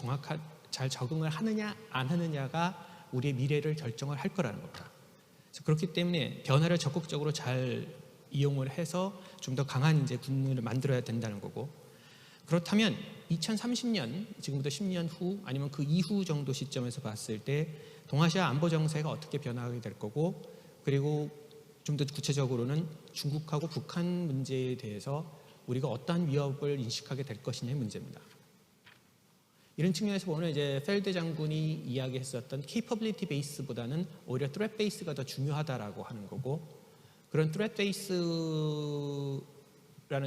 적응을 하느냐 안 하느냐가 우리의 미래를 결정을 할 거라는 겁니다. 그렇기 때문에 변화를 적극적으로 잘 이용을 해서 좀 더 강한 이제 군을 만들어야 된다는 거고, 그렇다면 2030년, 지금부터 10년 후 아니면 그 이후 정도 시점에서 봤을 때 동아시아 안보 정세가 어떻게 변화하게 될 거고, 그리고 좀 더 구체적으로는 중국하고 북한 문제에 대해서 우리가 어떠한 위협을 인식하게 될 것이냐의 문제입니다. 이런 측면에서 보면 이제 펠드 장군이 이야기했었던 capability base보다는 오히려 threat base가 더 중요하다라고 하는 거고, 그런 threat base라는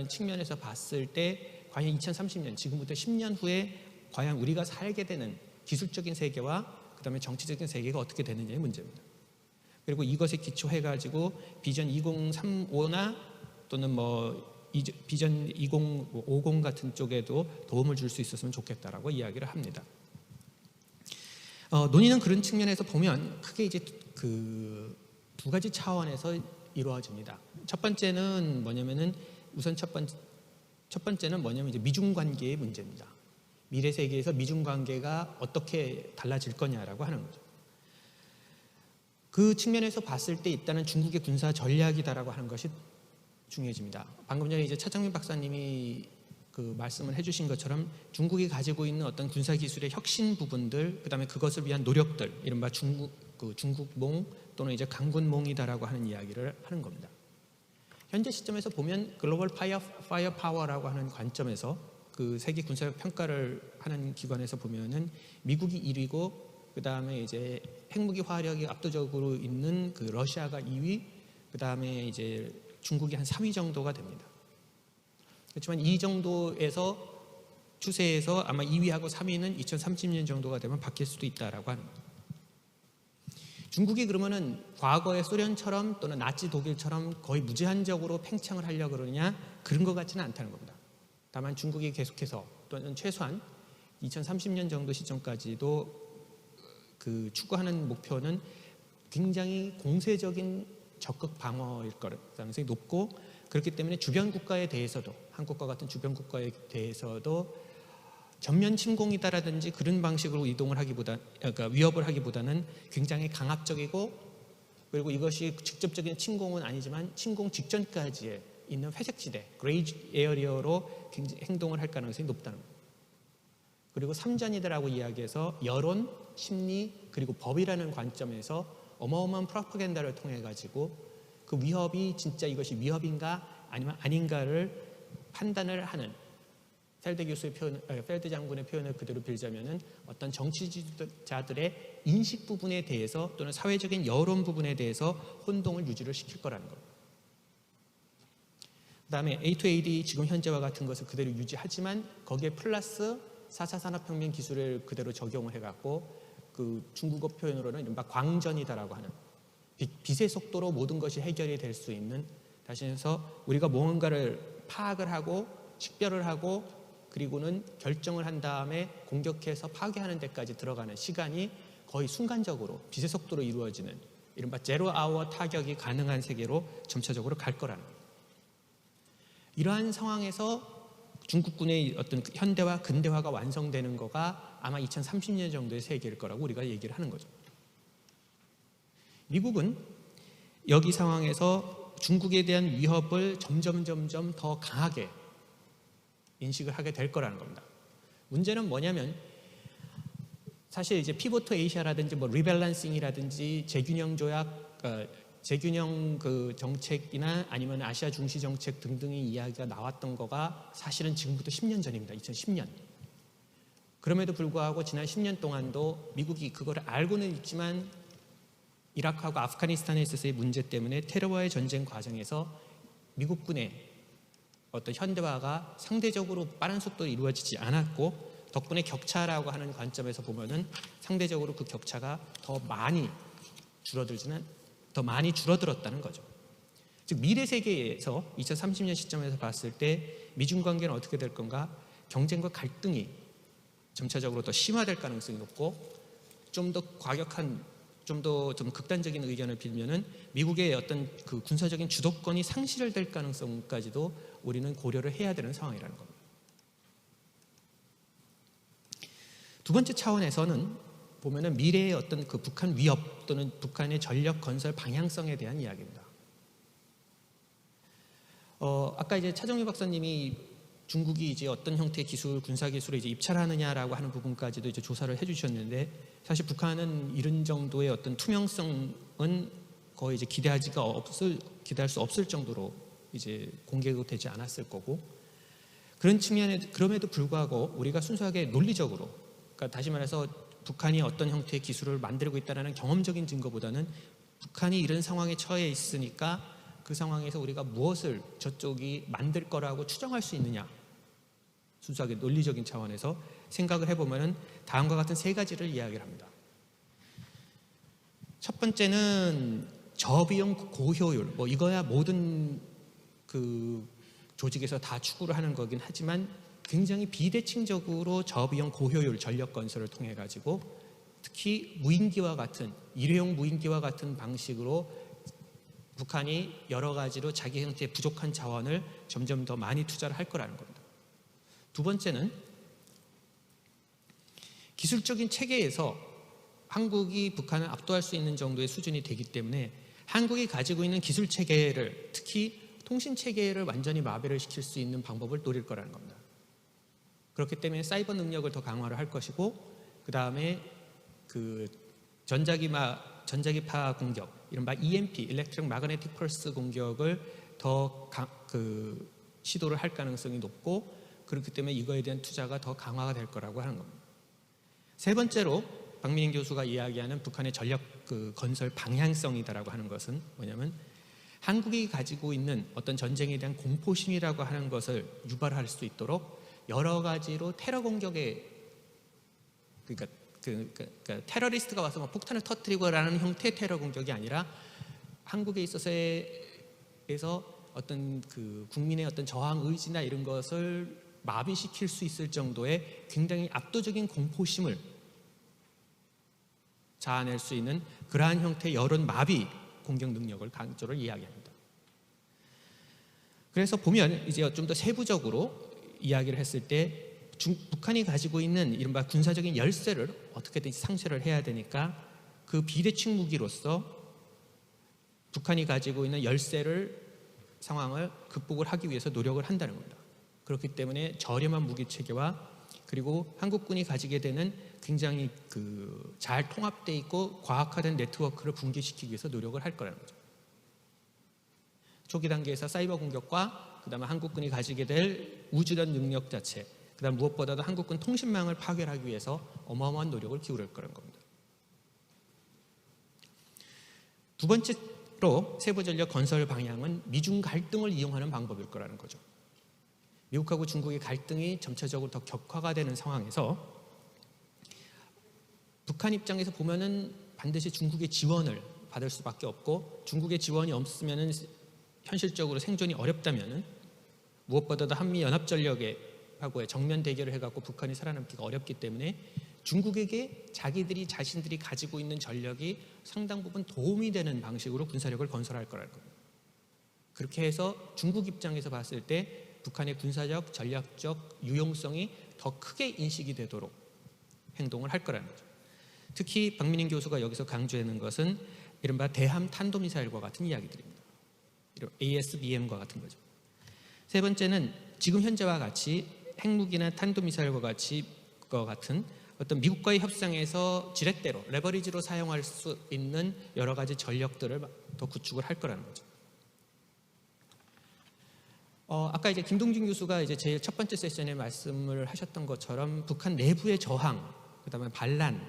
측면에서 봤을 때 과연 2030년, 지금부터 10년 후에 과연 우리가 살게 되는 기술적인 세계와 그 다음에 정치적인 세계가 어떻게 되느냐의 문제입니다. 그리고 이것에 기초해가지고 비전 2035나 또는 뭐 비전 2050 같은 쪽에도 도움을 줄 수 있었으면 좋겠다라고 이야기를 합니다. 논의는 그런 측면에서 보면 크게 이제 그 두 가지 차원에서 이루어집니다. 첫 번째는 뭐냐면은 우선 첫 번째는 뭐냐면 이제 미중 관계의 문제입니다. 미래 세계에서 미중 관계가 어떻게 달라질 거냐라고 하는 거죠. 그 측면에서 봤을 때 일단은 중국의 군사 전략이다라고 하는 것이 중요해집니다. 방금 전에 이제 차정민 박사님이 그 말씀을 해주신 것처럼 중국이 가지고 있는 어떤 군사 기술의 혁신 부분들, 그다음에 그것을 위한 노력들, 이른바 중국몽 또는 이제 강군몽이다라고 하는 이야기를 하는 겁니다. 현재 시점에서 보면 글로벌 파이어 파워라고 하는 관점에서 그 세계 군사력 평가를 하는 기관에서 보면은 미국이 1위고, 그 다음에 이제 핵무기 화력이 압도적으로 있는 그 러시아가 2위, 그 다음에 이제 중국이 한 3위 정도가 됩니다. 그렇지만 이 정도에서 추세에서 아마 2위하고 3위는 2030년 정도가 되면 바뀔 수도 있다라고 하는 거죠. 중국이 그러면은 과거의 소련처럼 또는 나치 독일처럼 거의 무제한적으로 팽창을 하려고 그러느냐, 그런 것 같지는 않다는 겁니다. 다만 중국이 계속해서 또는 최소한 2030년 정도 시점까지도 그 추구하는 목표는 굉장히 공세적인 적극 방어일 가능성이 높고, 그렇기 때문에 주변 국가에 대해서도, 한국과 같은 주변 국가에 대해서도 전면 침공이다라든지 그런 방식으로 이동을 그러니까 위협을 하기보다는 굉장히 강압적이고, 그리고 이것이 직접적인 침공은 아니지만 침공 직전까지에 있는 회색지대, 그레이 에어리어로 행동을 할 가능성이 높다는 겁니다. 그리고 3전이다라고 이야기해서 여론, 심리, 그리고 법이라는 관점에서 어마어마한 프로파간다를 통해 가지고 그 위협이 진짜 이것이 위협인가 아니면 아닌가를 판단을 하는 펠드 장군의 표현을 그대로 빌자면은 어떤 정치 지도자들의 인식 부분에 대해서 또는 사회적인 여론 부분에 대해서 혼동을 유지를 시킬 거라는 겁니다. 그다음에 A2AD 지금 현재와 같은 것을 그대로 유지하지만 거기에 플러스 4차 산업혁명 기술을 그대로 적용을 해갖고 그 중국어 표현으로는 이른바 광전이다라고 하는 빛의 속도로 모든 것이 해결이 될 수 있는, 다시 해서 우리가 무언가를 파악을 하고 식별을 하고 그리고는 결정을 한 다음에 공격해서 파괴하는 데까지 들어가는 시간이 거의 순간적으로 빛의 속도로 이루어지는 이른바 제로 아워 타격이 가능한 세계로 점차적으로 갈 거라는 겁니다. 이러한 상황에서 중국군의 어떤 현대화, 근대화가 완성되는 거가 아마 2030년 정도의 세계일 거라고 우리가 얘기를 하는 거죠. 미국은 여기 상황에서 중국에 대한 위협을 점점 더 강하게 인식을 하게 될 거라는 겁니다. 문제는 뭐냐면 사실 이제 피보트 에이시아라든지 뭐 리밸런싱이라든지 재균형 조약, 재균형 그 정책이나 아니면 아시아 중시 정책 등등의 이야기가 나왔던 거가 사실은 지금부터 10년 전입니다. 2010년. 그럼에도 불구하고 지난 10년 동안도 미국이 그거를 알고는 있지만 이라크하고 아프가니스탄에 있어서의 문제 때문에 테러와의 전쟁 과정에서 미국군의 어떤 현대화가 상대적으로 빠른 속도로 이루어지지 않았고 덕분에 격차라고 하는 관점에서 보면은 상대적으로 그 격차가 더 많이 줄어들었다는 거죠. 즉 미래 세계에서 2030년 시점에서 봤을 때 미중 관계는 어떻게 될 건가? 경쟁과 갈등이 점차적으로 더 심화될 가능성이 높고 좀 더 과격한 좀 극단적인 의견을 빌면은 미국의 어떤 그 군사적인 주도권이 상실될 가능성까지도 우리는 고려를 해야 되는 상황이라는 겁니다. 두 번째 차원에서는 보면은 미래의 어떤 그 북한 위협 또는 북한의 전력 건설 방향성에 대한 이야기입니다. 아까 이제 차정유 박사님이 중국이 이제 어떤 형태의 기술, 군사 기술을 이제 입찰하느냐라고 하는 부분까지도 이제 조사를 해주셨는데 사실 북한은 이런 정도의 어떤 투명성은 거의 이제 기대할 수 없을 정도로 이제 공개가 되지 않았을 거고 그런 측면에 그럼에도 불구하고 우리가 순수하게 논리적으로 그러니까 다시 말해서 북한이 어떤 형태의 기술을 만들고 있다는 경험적인 증거보다는 북한이 이런 상황에 처해 있으니까 그 상황에서 우리가 무엇을 저쪽이 만들 거라고 추정할 수 있느냐 순수하게 논리적인 차원에서 생각을 해보면 다음과 같은 세 가지를 이야기를 합니다. 첫 번째는 저비용 고효율, 뭐 이거야 모든 그 조직에서 다 추구를 하는 거긴 하지만 굉장히 비대칭적으로 저비용 고효율 전력 건설을 통해 가지고 특히 무인기와 같은 일회용 무인기와 같은 방식으로 북한이 여러 가지로 자기 형태의 부족한 자원을 점점 더 많이 투자를 할 거라는 겁니다. 두 번째는 기술적인 체계에서 한국이 북한을 압도할 수 있는 정도의 수준이 되기 때문에 한국이 가지고 있는 기술 체계를 특히 통신 체계를 완전히 마비를 시킬 수 있는 방법을 노릴 거라는 겁니다. 그렇기 때문에 사이버 능력을 더 강화를 할 것이고 그 다음에 그 전자기파 공격, 이른바 EMP, Electric Magnetic Pulse 공격을 더 시도를 할 가능성이 높고 그렇기 때문에 이거에 대한 투자가 더 강화가 될 거라고 하는 겁니다. 세 번째로 박민인 교수가 이야기하는 북한의 전력 건설 방향성이다라고 하는 것은 뭐냐면 한국이 가지고 있는 어떤 전쟁에 대한 공포심이라고 하는 것을 유발할 수 있도록 여러 가지로 테러 공격에 그러니까 테러리스트가 와서 막 폭탄을 터뜨리고라는 형태의 테러 공격이 아니라 한국에 있어서 어떤 그 국민의 어떤 저항 의지나 이런 것을 마비시킬 수 있을 정도의 굉장히 압도적인 공포심을 자아낼 수 있는 그러한 형태의 여론 마비 공격 능력을 강조를 이야기합니다. 그래서 보면 이제 좀 더 세부적으로 이야기를 했을 때 북한이 가지고 있는 이른바 군사적인 열세를 어떻게든지 상쇄를 해야 되니까 그 비대칭 무기로서 북한이 가지고 있는 상황을 극복을 하기 위해서 노력을 한다는 겁니다. 그렇기 때문에 저렴한 무기 체계와 그리고 한국군이 가지게 되는 굉장히 잘 통합되어 있고 과학화된 네트워크를 붕괴시키기 위해서 노력을 할 거라는 거죠. 초기 단계에서 사이버 공격과 그다음에 한국군이 가지게 될 우주론 능력 자체, 그다음 무엇보다도 한국군 통신망을 파괴하기 위해서 어마어마한 노력을 기울일 거라는 겁니다. 두 번째로 세부 전력 건설 방향은 미중 갈등을 이용하는 방법일 거라는 거죠. 미국하고 중국의 갈등이 점차적으로 더 격화가 되는 상황에서 북한 입장에서 보면은 반드시 중국의 지원을 받을 수밖에 없고, 중국의 지원이 없으면은 현실적으로 생존이 어렵다면은 무엇보다도 한미 연합 전력하고의 정면 대결을 해갖고 북한이 살아남기가 어렵기 때문에 중국에게 자신들이 가지고 있는 전력이 상당 부분 도움이 되는 방식으로 군사력을 건설할 거라는 겁니다. 그렇게 해서 중국 입장에서 봤을 때 북한의 군사적, 전략적 유용성이 더 크게 인식이 되도록 행동을 할 거라는 거죠. 특히 박민인 교수가 여기서 강조하는 것은 이른바 대함 탄도미사일과 같은 이야기들입니다. ASBM과 같은 거죠. 세 번째는 지금 현재와 같이 핵무기나 탄도미사일과 같은 어떤 미국과의 협상에서 지렛대로 레버리지로 사용할 수 있는 여러 가지 전력들을 더 구축을 할 거라는 거죠. 아까 이제 김동준 교수가 이제 제일 첫 번째 세션에 말씀을 하셨던 것처럼 북한 내부의 저항, 그다음에 반란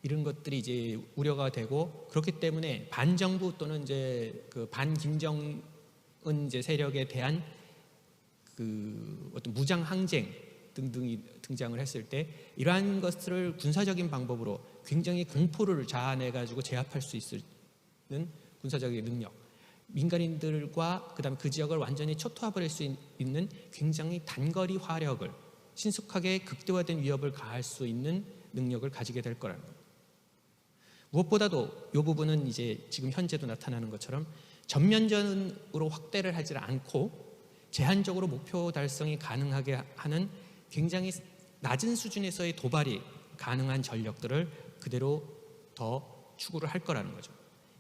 이런 것들이 이제 우려가 되고, 그렇기 때문에 반정부 또는 이제 반김정은 이제 세력에 대한 어떤 무장 항쟁 등등이 등장을 했을 때 이러한 것들을 군사적인 방법으로 굉장히 공포를 자아내 가지고 제압할 수 있는 군사적인 능력, 민간인들과 그다음 그 지역을 완전히 초토화버릴 수 있는 굉장히 단거리 화력을 신속하게 극대화된 위협을 가할 수 있는 능력을 가지게 될 거라는 겁니다. 무엇보다도 이 부분은 이제 지금 현재도 나타나는 것처럼 전면전으로 확대를 하지 않고 제한적으로 목표 달성이 가능하게 하는 굉장히 낮은 수준에서의 도발이 가능한 전력들을 그대로 더 추구를 할 거라는 거죠.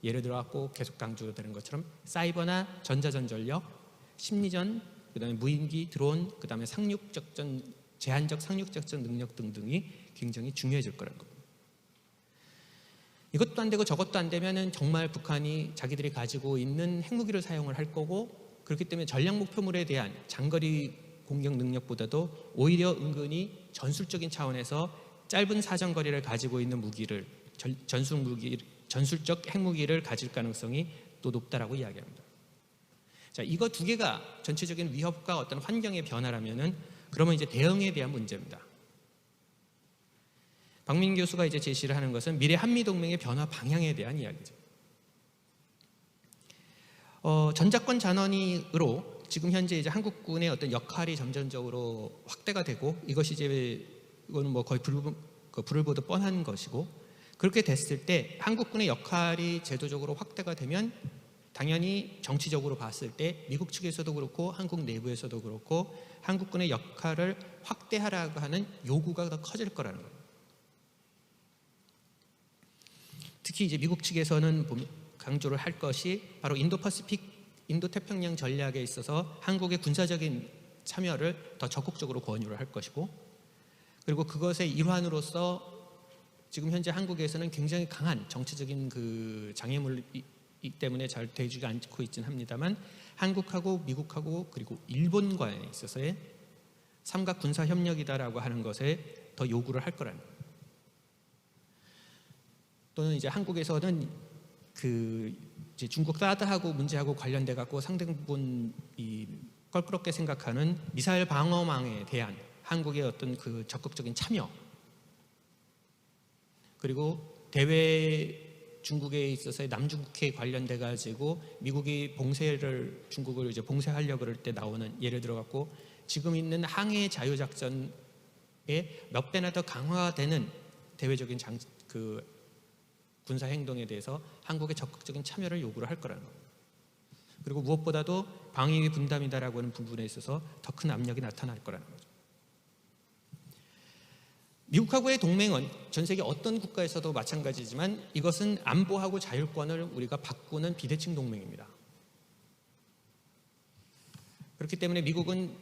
예를 들어 갖고 계속 강조되는 것처럼 사이버나 전자전 전력, 심리전, 그다음에 무인기, 드론, 그다음에 상륙작전, 제한적 상륙작전 능력 등등이 굉장히 중요해질 거라는 겁니다. 이것도 안 되고 저것도 안 되면은 정말 북한이 자기들이 가지고 있는 핵무기를 사용을 할 거고, 그렇기 때문에 전략 목표물에 대한 장거리 공격 능력보다도 오히려 은근히 전술적인 차원에서 짧은 사정거리를 가지고 있는 무기를 전술적 핵무기를 가질 가능성이 또 높다라고 이야기합니다. 자, 이거 두 개가 전체적인 위협과 어떤 환경의 변화라면은 그러면 이제 대응에 대한 문제입니다. 박민 교수가 이제 제시를 하는 것은 미래 한미 동맹의 변화 방향에 대한 이야기죠. 전작권 전원으로 지금 현재 이제 한국군의 어떤 역할이 점점적으로 확대가 되고, 이것이 이제 이거는 뭐 거의 불을 보듯 뻔한 것이고, 그렇게 됐을 때 한국군의 역할이 제도적으로 확대가 되면 당연히 정치적으로 봤을 때 미국 측에서도 그렇고 한국 내부에서도 그렇고 한국군의 역할을 확대하라고 하는 요구가 더 커질 거라는 거예요. 특히 이제 미국 측에서는 강조를 할 것이 바로 인도태평양 전략에 있어서 한국의 군사적인 참여를 더 적극적으로 권유를 할 것이고, 그리고 그것의 일환으로서 지금 현재 한국에서는 굉장히 강한 정치적인 그 장애물이기 때문에 잘 되지가 않고 있긴 합니다만, 한국하고 미국하고 그리고 일본과에 있어서의 삼각 군사 협력이다라고 하는 것에 더 요구를 할 거라는 거예요. 또는 이제 한국에서는 이제 중국 사드하고 문제하고 관련돼 갖고 상당 부분 껄끄럽게 생각하는 미사일 방어망에 대한 한국의 어떤 그 적극적인 참여, 그리고 대외 중국에 있어서의 남중국해에 관련돼 가지고 미국이 중국을 이제 봉쇄하려고 그럴 때 나오는 예를 들어 갖고 지금 있는 항해 자유 작전에 몇 배나 더 강화되는 대외적인 군사 행동에 대해서 한국의 적극적인 참여를 요구를 할 거라는 겁니다. 그리고 무엇보다도 방위비 분담이다라고 하는 부분에 있어서 더 큰 압력이 나타날 거라는 거죠. 미국하고의 동맹은 전 세계 어떤 국가에서도 마찬가지지만 이것은 안보하고 자율권을 우리가 바꾸는 비대칭 동맹입니다. 그렇기 때문에 미국은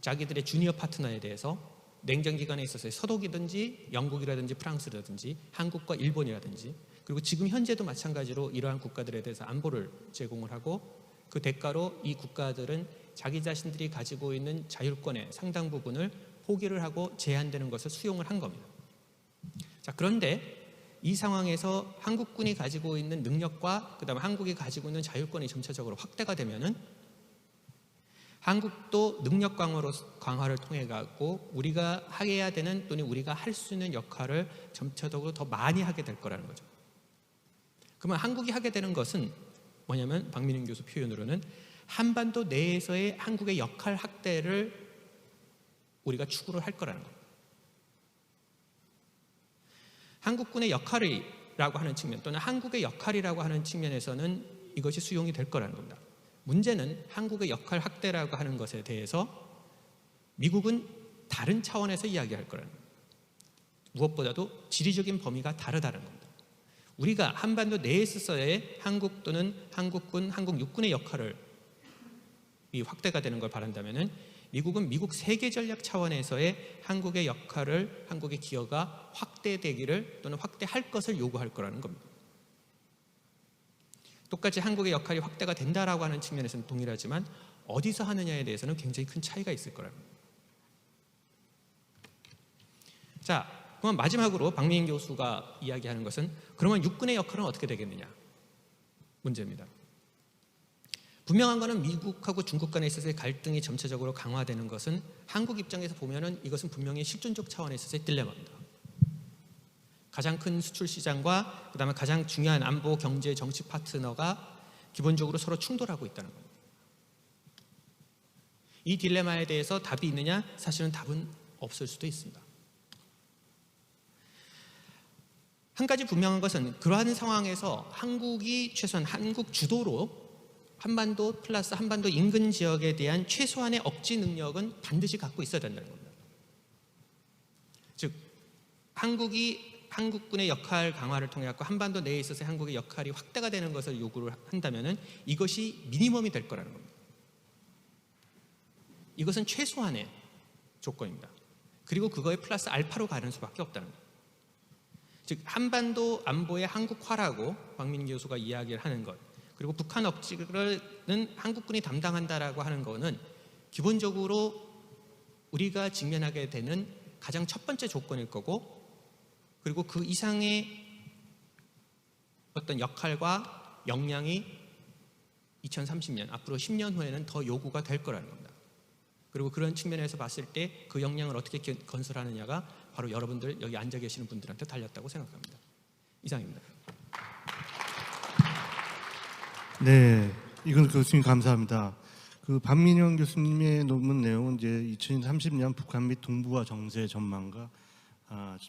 자기들의 주니어 파트너에 대해서 냉전 기간에 있어서의 서독이든지 영국이라든지 프랑스라든지 한국과 일본이라든지, 그리고 지금 현재도 마찬가지로 이러한 국가들에 대해서 안보를 제공을 하고, 그 대가로 이 국가들은 자기 자신들이 가지고 있는 자율권의 상당 부분을 포기를 하고 제한되는 것을 수용을 한 겁니다. 자, 그런데 이 상황에서 한국군이 가지고 있는 능력과 그다음에 한국이 가지고 있는 자율권이 점차적으로 확대가 되면은 한국도 능력 강화를 통해 갖고 우리가 해야 되는 또는 우리가 할 수 있는 역할을 점차적으로 더 많이 하게 될 거라는 거죠. 그러면 한국이 하게 되는 것은 뭐냐면 박민영 교수 표현으로는 한반도 내에서의 한국의 역할 확대를 우리가 추구를 할 거라는 겁니다. 한국군의 역할이라고 하는 측면 또는 한국의 역할이라고 하는 측면에서는 이것이 수용이 될 거라는 겁니다. 문제는 한국의 역할 확대라고 하는 것에 대해서 미국은 다른 차원에서 이야기할 거라는 겁니다. 무엇보다도 지리적인 범위가 다르다는 겁니다. 우리가 한반도 내에 있어서의 한국 또는 한국군, 한국 육군의 역할을 이 확대가 되는 걸 바란다면은 미국은 미국 세계 전략 차원에서의 한국의 역할을, 한국의 기여가 확대되기를 또는 확대할 것을 요구할 거라는 겁니다. 똑같이 한국의 역할이 확대가 된다라고 하는 측면에서는 동일하지만 어디서 하느냐에 대해서는 굉장히 큰 차이가 있을 거라는 겁니다. 자, 그럼 마지막으로 박민인 교수가 이야기하는 것은 그러면 육군의 역할은 어떻게 되겠느냐 문제입니다. 분명한 것은 미국하고 중국 간에 있어서의 갈등이 점차적으로 강화되는 것은 한국 입장에서 보면은 이것은 분명히 실존적 차원에 있어서의 딜레마입니다. 가장 큰 수출 시장과 그다음에 가장 중요한 안보, 경제, 정치 파트너가 기본적으로 서로 충돌하고 있다는 겁니다. 이 딜레마에 대해서 답이 있느냐? 사실은 답은 없을 수도 있습니다. 한 가지 분명한 것은 그러한 상황에서 한국이 최소한 한국 주도로 한반도 플러스 한반도 인근 지역에 대한 최소한의 억지 능력은 반드시 갖고 있어야 된다는 겁니다. 즉 한국군의 역할 강화를 통해 갖고 한반도 내에 있어서 한국의 역할이 확대가 되는 것을 요구를 한다면은 이것이 미니멈이 될 거라는 겁니다. 이것은 최소한의 조건입니다. 그리고 그거에 플러스 알파로 가는 수밖에 없다는 겁니다. 즉 한반도 안보의 한국화라고 박민인 교수가 이야기를 하는 것, 그리고 북한 억지는 한국군이 담당한다라고 하는 것은 기본적으로 우리가 직면하게 되는 가장 첫 번째 조건일 거고, 그리고 그 이상의 어떤 역할과 역량이 2030년 앞으로 10년 후에는 더 요구가 될 거라는 겁니다. 그리고 그런 측면에서 봤을 때 그 역량을 어떻게 건설하느냐가 바로 여러분들 여기 앉아 계시는 분들한테 달렸다고 생각합니다. 이상입니다. 네, 이건 교수님 감사합니다. 그 박민영 교수님의 논문 내용은 이제 2030년 북한 및 동북아 정세 전망과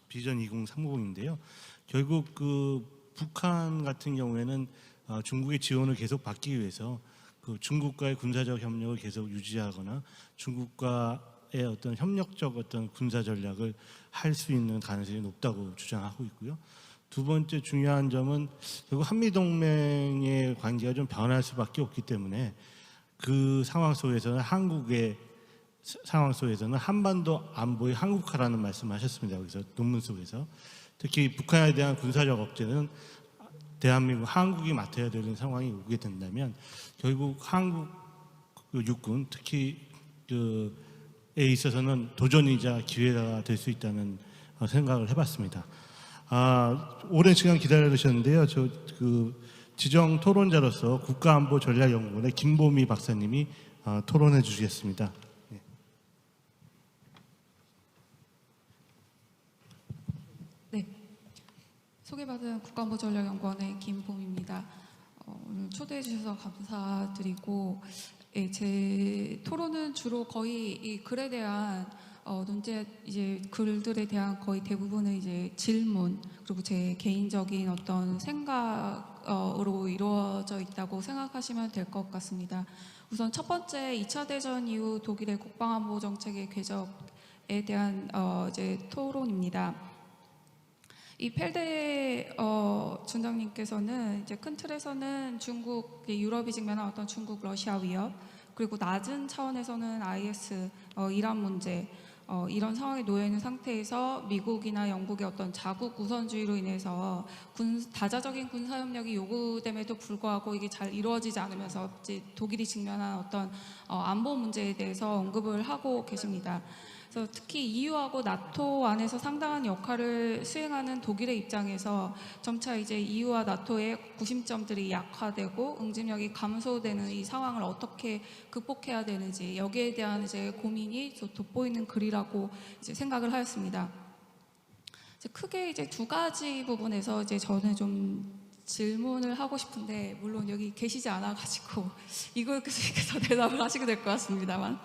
비전 2030인데요. 결국 그 북한 같은 경우에는 중국의 지원을 계속 받기 위해서 그 중국과의 군사적 협력을 계속 유지하거나 중국과의 어떤 협력적 어떤 군사 전략을 할 수 있는 가능성이 높다고 주장하고 있고요. 두 번째 중요한 점은 결국 한미동맹의 관계가 좀 변할 수밖에 없기 때문에 그 상황 속에서는 한국의 상황 속에서는 한반도 안보의 한국화라는 말씀하셨습니다. 그래서 논문 속에서 특히 북한에 대한 군사적 억제는 대한민국 한국이 맡아야 되는 상황이 오게 된다면 결국 한국 육군 특히 그에 있어서는 도전이자 기회가 될 수 있다는 생각을 해봤습니다. 오랜 시간 기다려주셨는데요. 지정 토론자로서 국가안보전략연구원의 김보미 박사님이 토론해 주시겠습니다. 네, 소개받은 국가안보전략연구원의 김보미입니다. 오늘 초대해 주셔서 감사드리고, 제 토론은 주로 거의 이 글에 대한 이제 글들에 대한 거의 대부분은 이제 질문, 그리고 제 개인적인 어떤 생각으로 이루어져 있다고 생각하시면 될 것 같습니다. 우선 첫 번째 2차 대전 이후 독일의 국방안보 정책의 궤적에 대한 이제 토론입니다. 이 펠데 중장님께서는 이제 큰 틀에서는 중국, 유럽이 직면한 어떤 중국 러시아 위협, 그리고 낮은 차원에서는 IS 이란 문제, 이런 상황에 놓여 있는 상태에서 미국이나 영국의 어떤 자국 우선주의로 인해서 다자적인 군사 협력이 요구됨에도 불구하고 이게 잘 이루어지지 않으면서 이제 독일이 직면한 어떤 안보 문제에 대해서 언급을 하고 계십니다. 그래서 특히 EU하고 나토 안에서 상당한 역할을 수행하는 독일의 입장에서 점차 이제 EU와 나토의 구심점들이 약화되고 응집력이 감소되는 이 상황을 어떻게 극복해야 되는지 여기에 대한 이제 고민이 돋보이는 글이라고 이제 생각을 하였습니다. 이제 크게 이제 두 가지 부분에서 이제 저는 좀 질문을 하고 싶은데 물론 여기 계시지 않아가지고 이거께서 대답을 하시게 될 것 같습니다만.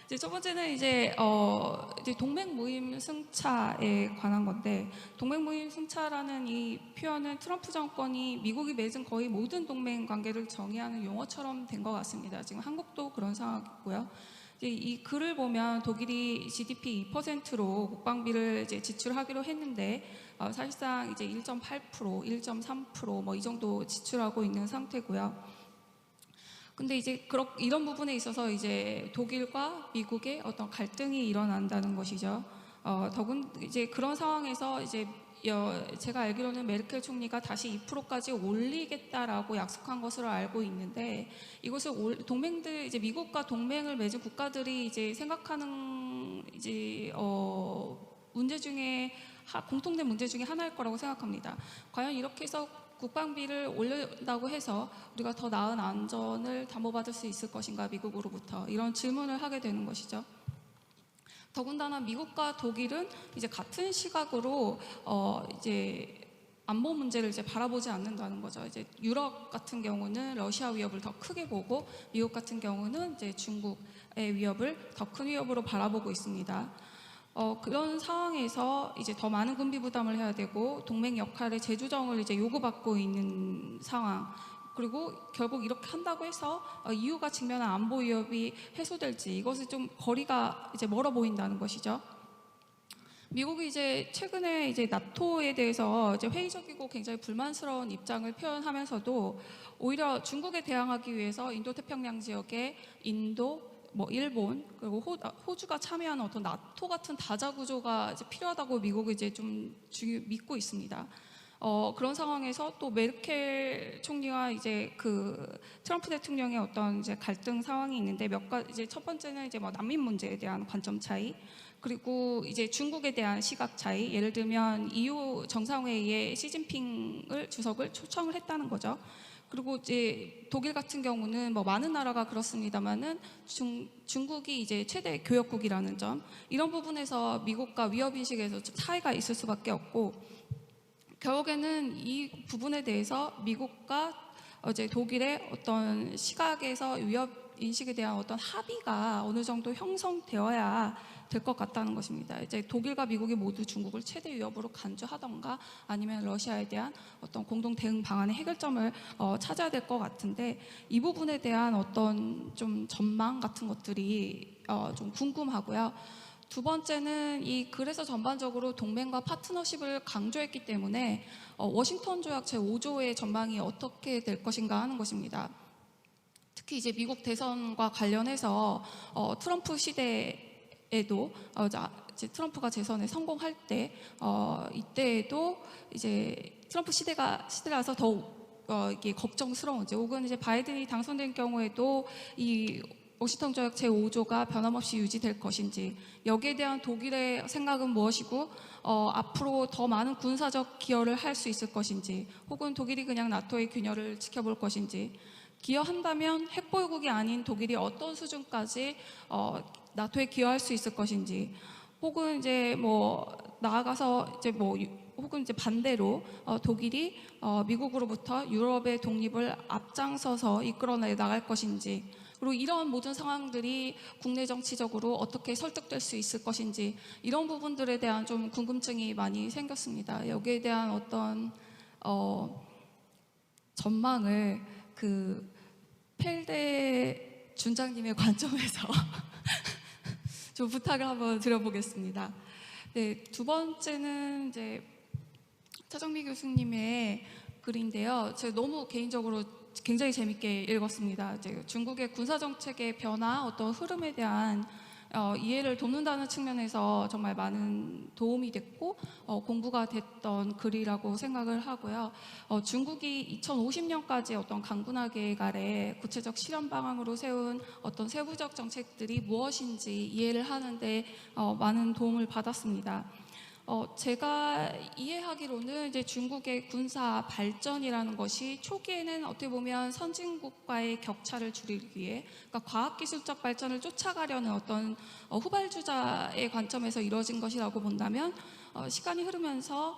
이제 첫 번째는 이제 동맹 모임 승차에 관한 건데 동맹 모임 승차라는 이 표현은 트럼프 정권이 미국이 맺은 거의 모든 동맹 관계를 정의하는 용어처럼 된 것 같습니다. 지금 한국도 그런 상황이고요. 이제 이 글을 보면 독일이 GDP 2%로 국방비를 이제 지출하기로 했는데 사실상 이제 1.8%, 1.3% 뭐 이 정도 지출하고 있는 상태고요. 근데 이제 이런 부분에 있어서 이제 독일과 미국의 어떤 갈등이 일어난다는 것이죠. 이제 그런 상황에서 이제 제가 알기로는 메르켈 총리가 다시 2%까지 올리겠다라고 약속한 것으로 알고 있는데 이것을 동맹들 이제 미국과 동맹을 맺은 국가들이 이제 생각하는 이제 문제 중에 공통된 문제 중에 하나일 거라고 생각합니다. 과연 이렇게 해서 국방비를 올린다고 해서 우리가 더 나은 안전을 담보받을 수 있을 것인가 미국으로부터 이런 질문을 하게 되는 것이죠. 더군다나 미국과 독일은 이제 같은 시각으로 이제 안보 문제를 이제 바라보지 않는다는 거죠. 이제 유럽 같은 경우는 러시아 위협을 더 크게 보고 미국 같은 경우는 이제 중국의 위협을 더 큰 위협으로 바라보고 있습니다. 그런 상황에서 이제 더 많은 군비 부담을 해야 되고 동맹 역할의 재조정을 이제 요구받고 있는 상황. 그리고 결국 이렇게 한다고 해서 EU가 직면한 안보 위협이 해소될지 이것이 좀 거리가 이제 멀어 보인다는 것이죠. 미국이 이제 최근에 이제 나토에 대해서 이제 회의적이고 굉장히 불만스러운 입장을 표현하면서도 오히려 중국에 대항하기 위해서 인도태평양 지역에 인도 뭐 일본 그리고 호주가 참여하는 어떤 나토 같은 다자 구조가 이제 필요하다고 미국이 이제 좀 믿고 있습니다. 그런 상황에서 또 메르켈 총리와 이제 그 트럼프 대통령의 어떤 이제 갈등 상황이 있는데 이제 첫 번째는 이제 뭐 난민 문제에 대한 관점 차이, 그리고 이제 중국에 대한 시각 차이. 예를 들면 EU 정상회의에 시진핑 주석을 초청을 했다는 거죠. 그리고 이제 독일 같은 경우는 뭐 많은 나라가 그렇습니다만은 중국이 이제 최대 교역국이라는 점, 이런 부분에서 미국과 위협 인식에서 차이가 있을 수밖에 없고, 결국에는 이 부분에 대해서 미국과 이제 독일의 어떤 시각에서 위협 인식에 대한 어떤 합의가 어느 정도 형성되어야 될 것 같다는 것입니다. 이제 독일과 미국이 모두 중국을 최대 위협으로 간주하던가 아니면 러시아에 대한 어떤 공동 대응 방안의 해결점을 찾아야 될 것 같은데, 이 부분에 대한 어떤 좀 전망 같은 것들이 좀 궁금하고요. 두 번째는 이 글에서 전반적으로 동맹과 파트너십을 강조했기 때문에 워싱턴 조약 제5조의 전망이 어떻게 될 것인가 하는 것입니다. 특히 이제 미국 대선과 관련해서 트럼프 시대에도 이제 트럼프가 재선에 성공할 때 이때에도 이제 트럼프 시대라서 더욱 이게 걱정스러운지, 혹은 이제 바이든이 당선된 경우에도 이 워싱턴 조약 제5조가 변함없이 유지될 것인지, 여기에 대한 독일의 생각은 무엇이고 앞으로 더 많은 군사적 기여를 할 수 있을 것인지, 혹은 독일이 그냥 나토의 균열을 지켜볼 것인지, 기여한다면 핵보유국이 아닌 독일이 어떤 수준까지 나토에 기여할 수 있을 것인지, 혹은 이제 뭐 나아가서 이제 뭐 혹은 이제 반대로 독일이 미국으로부터 유럽의 독립을 앞장서서 이끌어내 나갈 것인지, 그리고 이런 모든 상황들이 국내 정치적으로 어떻게 설득될 수 있을 것인지, 이런 부분들에 대한 좀 궁금증이 많이 생겼습니다. 여기에 대한 어떤 전망을 그 펠데 준장님의 관점에서 좀 부탁을 한번 드려보겠습니다. 네, 두 번째는 이제 차정미 교수님의 글인데요. 제가 너무 개인적으로 굉장히 재밌게 읽었습니다. 이제 중국의 군사 정책의 변화, 어떤 흐름에 대한 이해를 돕는다는 측면에서 정말 많은 도움이 됐고 공부가 됐던 글이라고 생각을 하고요. 중국이 2050년까지 어떤 강군화 계획 아래 구체적 실현 방향으로 세운 어떤 세부적 정책들이 무엇인지 이해를 하는데 많은 도움을 받았습니다. 제가 이해하기로는 이제 중국의 군사 발전이라는 것이 초기에는 어떻게 보면 선진국과의 격차를 줄이기 위해, 그러니까 과학기술적 발전을 쫓아가려는 어떤 후발주자의 관점에서 이루어진 것이라고 본다면, 시간이 흐르면서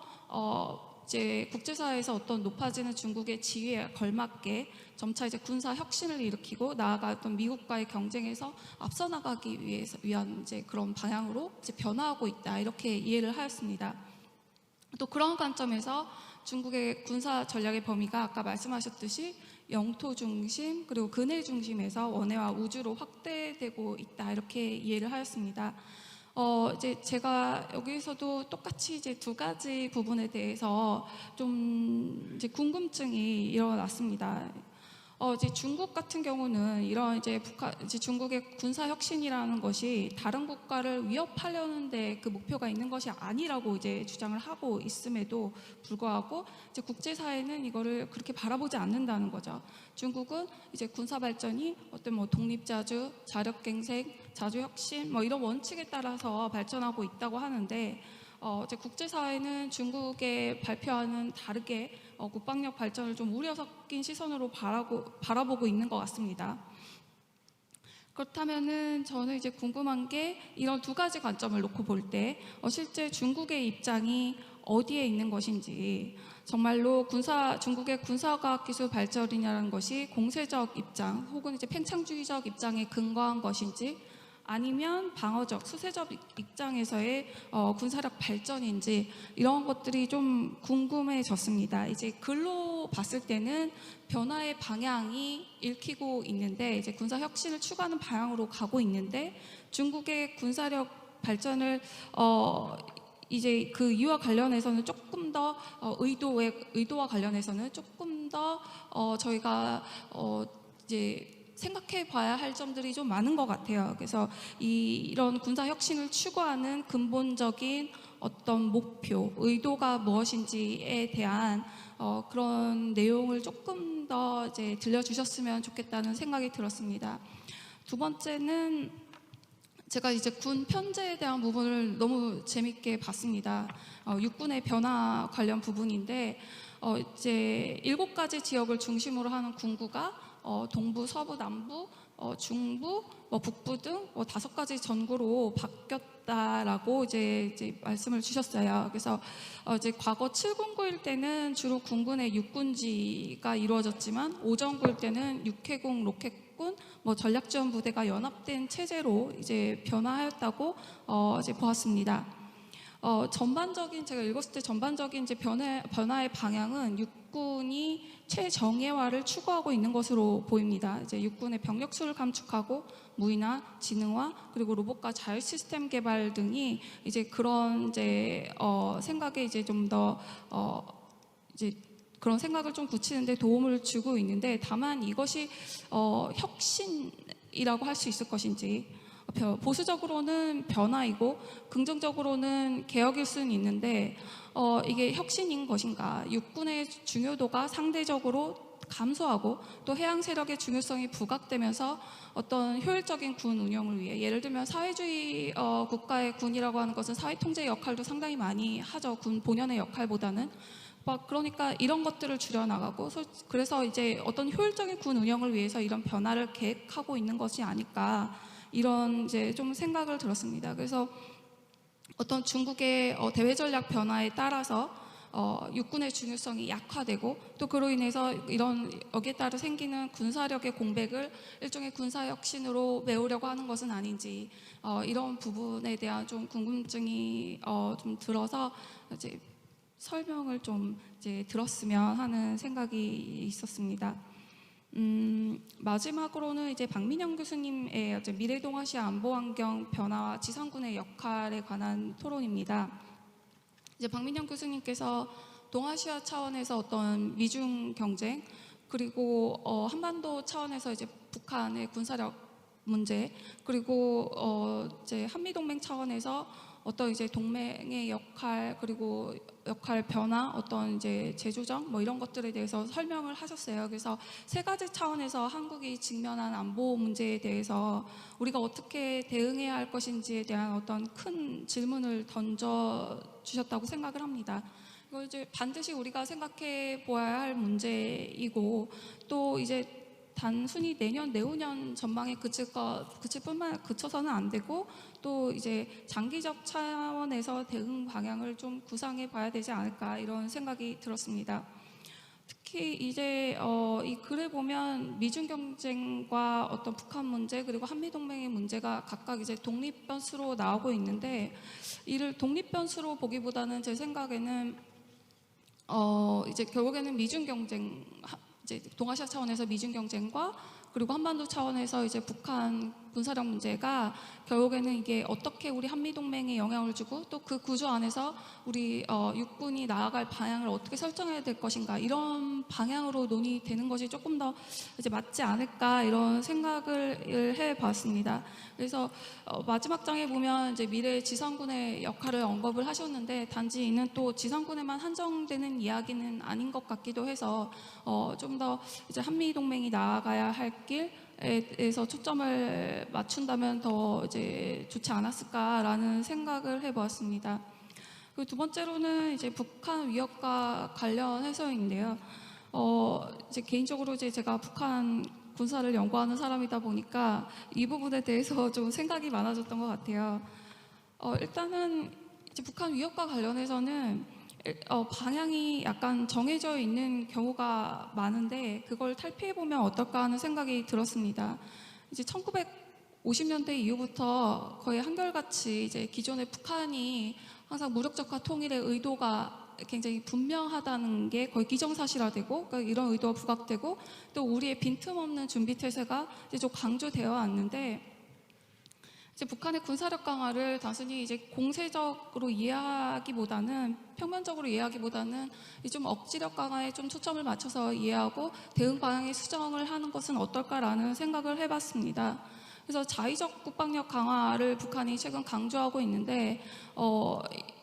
이제 국제사회에서 어떤 높아지는 중국의 지위에 걸맞게 점차 이제 군사 혁신을 일으키고 나아가 어떤 미국과의 경쟁에서 앞서 나가기 위한 이제 그런 방향으로 이제 변화하고 있다, 이렇게 이해를 하였습니다. 또 그런 관점에서 중국의 군사 전략의 범위가 아까 말씀하셨듯이 영토 중심 그리고 근해 중심에서 원해와 우주로 확대되고 있다, 이렇게 이해를 하였습니다. 이제 제가 여기서도 똑같이 이제 두 가지 부분에 대해서 좀 이제 궁금증이 일어났습니다. 이제 중국 같은 경우는 이런 이제 이제 중국의 군사 혁신이라는 것이 다른 국가를 위협하려는데 그 목표가 있는 것이 아니라고 이제 주장을 하고 있음에도 불구하고 이제 국제사회는 이거를 그렇게 바라보지 않는다는 거죠. 중국은 이제 군사 발전이 어떤 뭐 독립자주, 자력갱생, 자주혁신 뭐 이런 원칙에 따라서 발전하고 있다고 하는데, 이제 국제사회는 중국의 발표와는 다르게 국방력 발전을 좀 우려 섞인 시선으로 바라보고 있는 것 같습니다. 그렇다면은 저는 이제 궁금한 게, 이런 두 가지 관점을 놓고 볼 때 실제 중국의 입장이 어디에 있는 것인지, 정말로 중국의 군사과학 기술 발전이라는 것이 공세적 입장 혹은 이제 팽창주의적 입장에 근거한 것인지, 아니면 방어적, 수세적 입장에서의 군사력 발전인지, 이런 것들이 좀 궁금해졌습니다. 이제 글로 봤을 때는 변화의 방향이 읽히고 있는데, 이제 군사 혁신을 추구하는 방향으로 가고 있는데, 중국의 군사력 발전을 이제 그 이유와 관련해서는 조금 더 의도와 관련해서는 조금 더 저희가 이제 생각해 봐야 할 점들이 좀 많은 것 같아요. 그래서 이런 군사 혁신을 추구하는 근본적인 어떤 목표, 의도가 무엇인지에 대한 그런 내용을 조금 더 이제 들려주셨으면 좋겠다는 생각이 들었습니다. 두 번째는 제가 이제 군 편제에 대한 부분을 너무 재밌게 봤습니다. 육군의 변화 관련 부분인데, 이제 7가지 지역을 중심으로 하는 군구가 동부, 서부, 남부, 중부, 북부 등 5가지 전구로 바뀌었다라고 이제 말씀을 주셨어요. 그래서 이제 과거 7군구일 때는 주로 군군의 육군지가 이루어졌지만, 5전구일 때는 육해공, 로켓군, 전략지원 부대가 연합된 체제로 이제 변화하였다고 이제 보았습니다. 제가 읽었을 때 전반적인 이제 변화의 방향은 육군이 최정예화를 추구하고 있는 것으로 보입니다. 이제 육군의 병력수를 감축하고 무인화, 지능화, 그리고 로봇과 자율 시스템 개발 등이 이제 그런 이제 생각에 이제 좀 더 이제 그런 생각을 좀 굳히는데 도움을 주고 있는데, 다만 이것이 혁신이라고 할 수 있을 것인지, 보수적으로는 변화이고 긍정적으로는 개혁일 수는 있는데, 이게 혁신인 것인가, 육군의 중요도가 상대적으로 감소하고 또 해양 세력의 중요성이 부각되면서 어떤 효율적인 군 운영을 위해, 예를 들면 사회주의 국가의 군이라고 하는 것은 사회 통제 역할도 상당히 많이 하죠. 군 본연의 역할보다는. 그러니까 이런 것들을 줄여나가고, 그래서 이제 어떤 효율적인 군 운영을 위해서 이런 변화를 계획하고 있는 것이 아닐까, 이런 이제 좀 생각을 들었습니다. 그래서 어떤 중국의 대외 전략 변화에 따라서 육군의 중요성이 약화되고, 또 그로 인해서 여기에 따라 생기는 군사력의 공백을 일종의 군사 혁신으로 메우려고 하는 것은 아닌지, 이런 부분에 대한 좀 궁금증이 좀 들어서 이제 설명을 좀 이제 들었으면 하는 생각이 있었습니다. 마지막으로는 이제 박민영 교수님의 미래동아시아 안보환경 변화와 지상군의 역할에 관한 토론입니다. 이제 박민영 교수님께서 동아시아 차원에서 어떤 미중 경쟁, 그리고 한반도 차원에서 이제 북한의 군사력 문제, 그리고 이제 한미 동맹 차원에서 어떤 이제 동맹의 역할 그리고 역할 변화, 어떤 이제 재조정 뭐 이런 것들에 대해서 설명을 하셨어요. 그래서 세 가지 차원에서 한국이 직면한 안보 문제에 대해서 우리가 어떻게 대응해야 할 것인지에 대한 어떤 큰 질문을 던져 주셨다고 생각을 합니다. 이걸 이제 반드시 우리가 생각해 보아야 할 문제이고, 또 이제 단순히 내년, 내후년 전망에 그쳐서는 안 되고, 또 이제 장기적 차원에서 대응 방향을 좀 구상해 봐야 되지 않을까, 이런 생각이 들었습니다. 특히 이제 이 글을 보면 미중 경쟁과 어떤 북한 문제 그리고 한미 동맹의 문제가 각각 이제 독립 변수로 나오고 있는데, 이를 독립 변수로 보기보다는 제 생각에는 이제 결국에는 미중 경쟁, 이제 동아시아 차원에서 미중 경쟁과 그리고 한반도 차원에서 이제 북한 군사력 문제가 결국에는 이게 어떻게 우리 한미 동맹에 영향을 주고, 또 그 구조 안에서 우리 육군이 나아갈 방향을 어떻게 설정해야 될 것인가, 이런 방향으로 논의되는 것이 조금 더 이제 맞지 않을까, 이런 생각을 해봤습니다. 그래서 마지막 장에 보면 이제 미래 지상군의 역할을 언급을 하셨는데, 단지 이는 또 지상군에만 한정되는 이야기는 아닌 것 같기도 해서 좀 더 이제 한미 동맹이 나아가야 할 길에서 초점을 맞춘다면 더 이제 좋지 않았을까라는 생각을 해보았습니다. 그리고 두 번째로는 이제 북한 위협과 관련해서인데요. 이제 개인적으로 이제 제가 북한 군사를 연구하는 사람이다 보니까 이 부분에 대해서 좀 생각이 많아졌던 것 같아요. 일단은 이제 북한 위협과 관련해서는 방향이 약간 정해져 있는 경우가 많은데, 그걸 탈피해 보면 어떨까 하는 생각이 들었습니다. 이제 1950년대 이후부터 거의 한결같이 이제 기존의 북한이 항상 무력적화 통일의 의도가 굉장히 분명하다는 게 거의 기정사실화되고, 그러니까 이런 의도가 부각되고, 또 우리의 빈틈없는 준비 태세가 이제 좀 강조되어 왔는데, 이제 북한의 군사력 강화를 단순히 이제 공세적으로 이해하기보다는, 평면적으로 이해하기보다는 좀 억지력 강화에 좀 초점을 맞춰서 이해하고 대응 방향의 수정을 하는 것은 어떨까라는 생각을 해봤습니다. 그래서 자위적 국방력 강화를 북한이 최근 강조하고 있는데,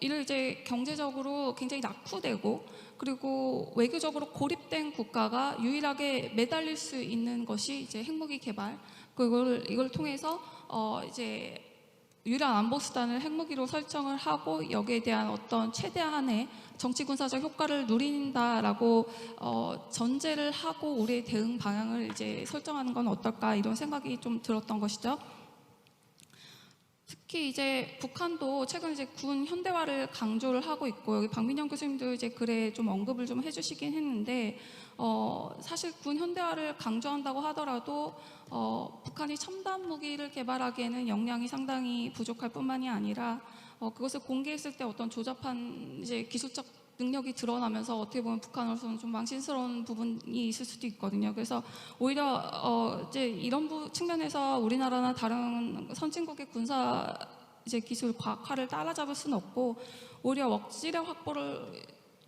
이를 이제 경제적으로 굉장히 낙후되고 그리고 외교적으로 고립된 국가가 유일하게 매달릴 수 있는 것이 이제 핵무기 개발, 이걸 통해서 이제 유일한 안보 수단을 핵무기로 설정을 하고 여기에 대한 어떤 최대한의 정치 군사적 효과를 누린다라고 전제를 하고 우리의 대응 방향을 이제 설정하는 건 어떨까, 이런 생각이 좀 들었던 것이죠. 특히 이제 북한도 최근 이제 군 현대화를 강조를 하고 있고, 여기 박민영 교수님도 이제 글에 좀 언급을 좀 해주시긴 했는데, 사실 군 현대화를 강조한다고 하더라도 북한이 첨단 무기를 개발하기에는 역량이 상당히 부족할 뿐만이 아니라 그것을 공개했을 때 어떤 조잡한 이제 기술적 능력이 드러나면서 어떻게 보면 북한으로서는 좀 망신스러운 부분이 있을 수도 있거든요. 그래서 오히려 이제 이런 측면에서 우리나라나 다른 선진국의 군사 이제 기술 과학화를 따라잡을 수는 없고, 오히려 억지력 확보를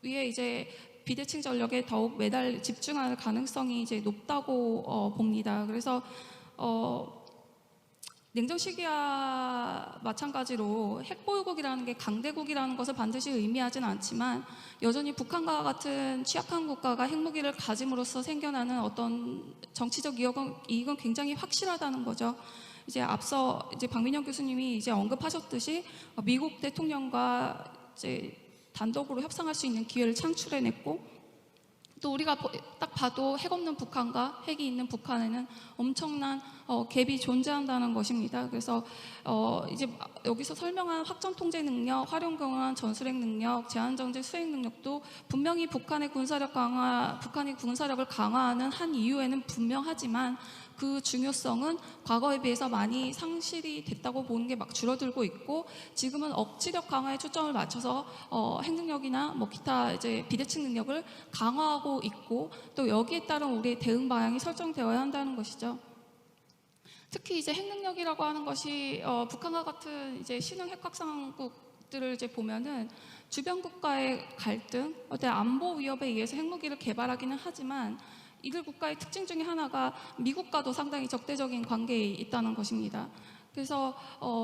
위해 이제 비대칭 전력에 더욱 집중할 가능성이 이제 높다고 봅니다. 그래서 냉전 시기와 마찬가지로 핵보유국이라는 게 강대국이라는 것을 반드시 의미하진 않지만, 여전히 북한과 같은 취약한 국가가 핵무기를 가짐으로써 생겨나는 어떤 정치적 이익은 굉장히 확실하다는 거죠. 이제 앞서 이제 박민영 교수님이 이제 언급하셨듯이 미국 대통령과 이제 단독으로 협상할 수 있는 기회를 창출해냈고, 또 우리가 딱 봐도 핵 없는 북한과 핵이 있는 북한에는 엄청난 갭이 존재한다는 것입니다. 그래서 이제 여기서 설명한 확전 통제 능력, 활용 경험한 전술핵 능력, 제한 정제 수행 능력도 분명히 북한이 군사력을 강화하는 한 이유에는 분명하지만, 그 중요성은 과거에 비해서 많이 상실이 됐다고 보는 게 막 줄어들고 있고, 지금은 억지력 강화에 초점을 맞춰서 핵능력이나 뭐 기타 이제 비대칭 능력을 강화하고 있고, 또 여기에 따른 우리의 대응 방향이 설정되어야 한다는 것이죠. 특히 이제 핵능력이라고 하는 것이 북한과 같은 이제 신흥 핵확산국들을 이제 보면은 주변 국가의 갈등, 어떤 안보 위협에 의해서 핵무기를 개발하기는 하지만, 이들 국가의 특징 중에 하나가 미국과도 상당히 적대적인 관계에 있다는 것입니다. 그래서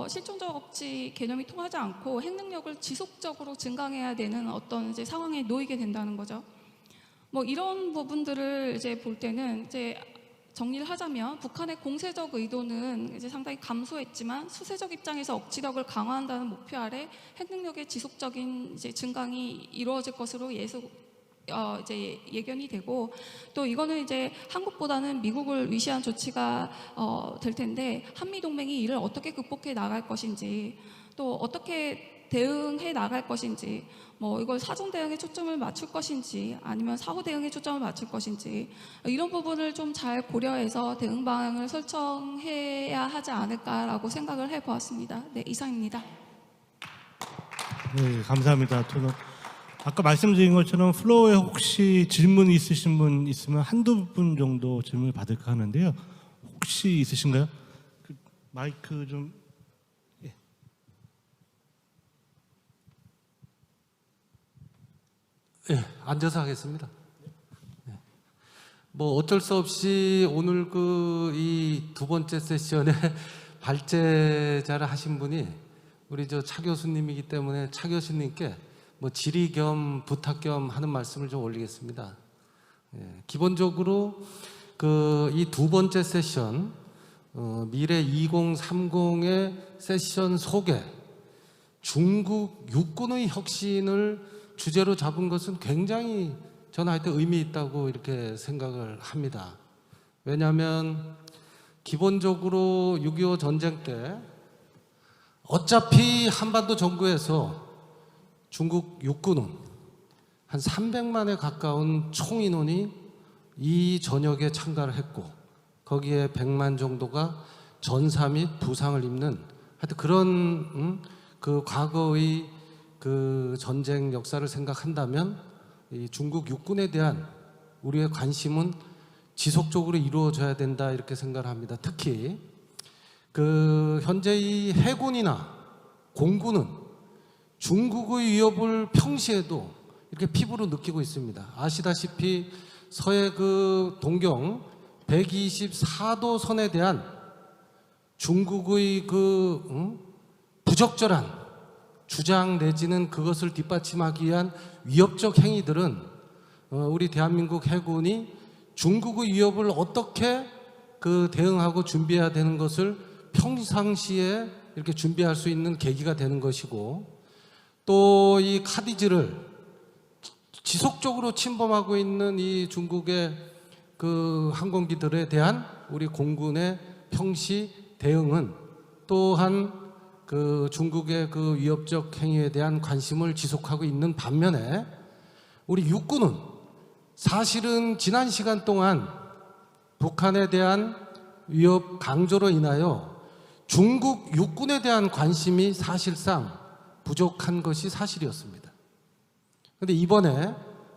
실존적 억지 개념이 통하지 않고 핵능력을 지속적으로 증강해야 되는 어떤 이제 상황에 놓이게 된다는 거죠. 뭐 이런 부분들을 이제 볼 때는 이제 정리를 하자면 북한의 공세적 의도는 이제 상당히 감소했지만 수세적 입장에서 억지력을 강화한다는 목표 아래 핵능력의 지속적인 이제 증강이 이루어질 것으로 이제 예견이 되고, 또 이거는 이제 한국보다는 미국을 위시한 조치가 될 텐데 한미 동맹이 이를 어떻게 극복해 나갈 것인지, 또 어떻게 대응해 나갈 것인지, 뭐 이걸 사전 대응에 초점을 맞출 것인지 아니면 사후 대응에 초점을 맞출 것인지, 이런 부분을 좀 잘 고려해서 대응 방향을 설정해야 하지 않을까라고 생각을 해보았습니다. 네, 이상입니다. 네, 감사합니다. 토론. 아까 말씀드린 것처럼 플로어에 혹시 질문 있으신 분 있으면 한두 분 정도 질문을 받을까 하는데요. 혹시 있으신가요? 그 마이크 좀. 예. 예, 앉아서 하겠습니다. 예. 뭐 어쩔 수 없이 오늘 이 두 번째 세션에 발제자를 하신 분이 우리 차 교수님이기 때문에 차 교수님께 뭐 질의 겸 부탁 겸 하는 말씀을 좀 올리겠습니다. 예, 기본적으로 이 두 번째 세션 미래 2030의 세션 속에 중국 육군의 혁신을 주제로 잡은 것은 굉장히 저는 하여튼 의미 있다고 이렇게 생각을 합니다. 왜냐하면 기본적으로 6.25 전쟁 때 어차피 한반도 정부에서 중국 육군은 한 300만에 가까운 총인원이 이 전역에 참가를 했고, 거기에 100만 정도가 전사 및 부상을 입는 하여튼 그런 그 과거의 그 전쟁 역사를 생각한다면 이 중국 육군에 대한 우리의 관심은 지속적으로 이루어져야 된다 이렇게 생각을 합니다. 특히 현재 이 해군이나 공군은 중국의 위협을 평시에도 이렇게 피부로 느끼고 있습니다. 아시다시피 서해 동경 124도 선에 대한 중국의 부적절한 주장 내지는 그것을 뒷받침하기 위한 위협적 행위들은 우리 대한민국 해군이 중국의 위협을 어떻게 대응하고 준비해야 되는 것을 평상시에 이렇게 준비할 수 있는 계기가 되는 것이고, 또 이 카디즈를 지속적으로 침범하고 있는 이 중국의 항공기들에 대한 우리 공군의 평시 대응은 또한 중국의 위협적 행위에 대한 관심을 지속하고 있는 반면에, 우리 육군은 사실은 지난 시간 동안 북한에 대한 위협 강조로 인하여 중국 육군에 대한 관심이 사실상 부족한 것이 사실이었습니다. 그런데 이번에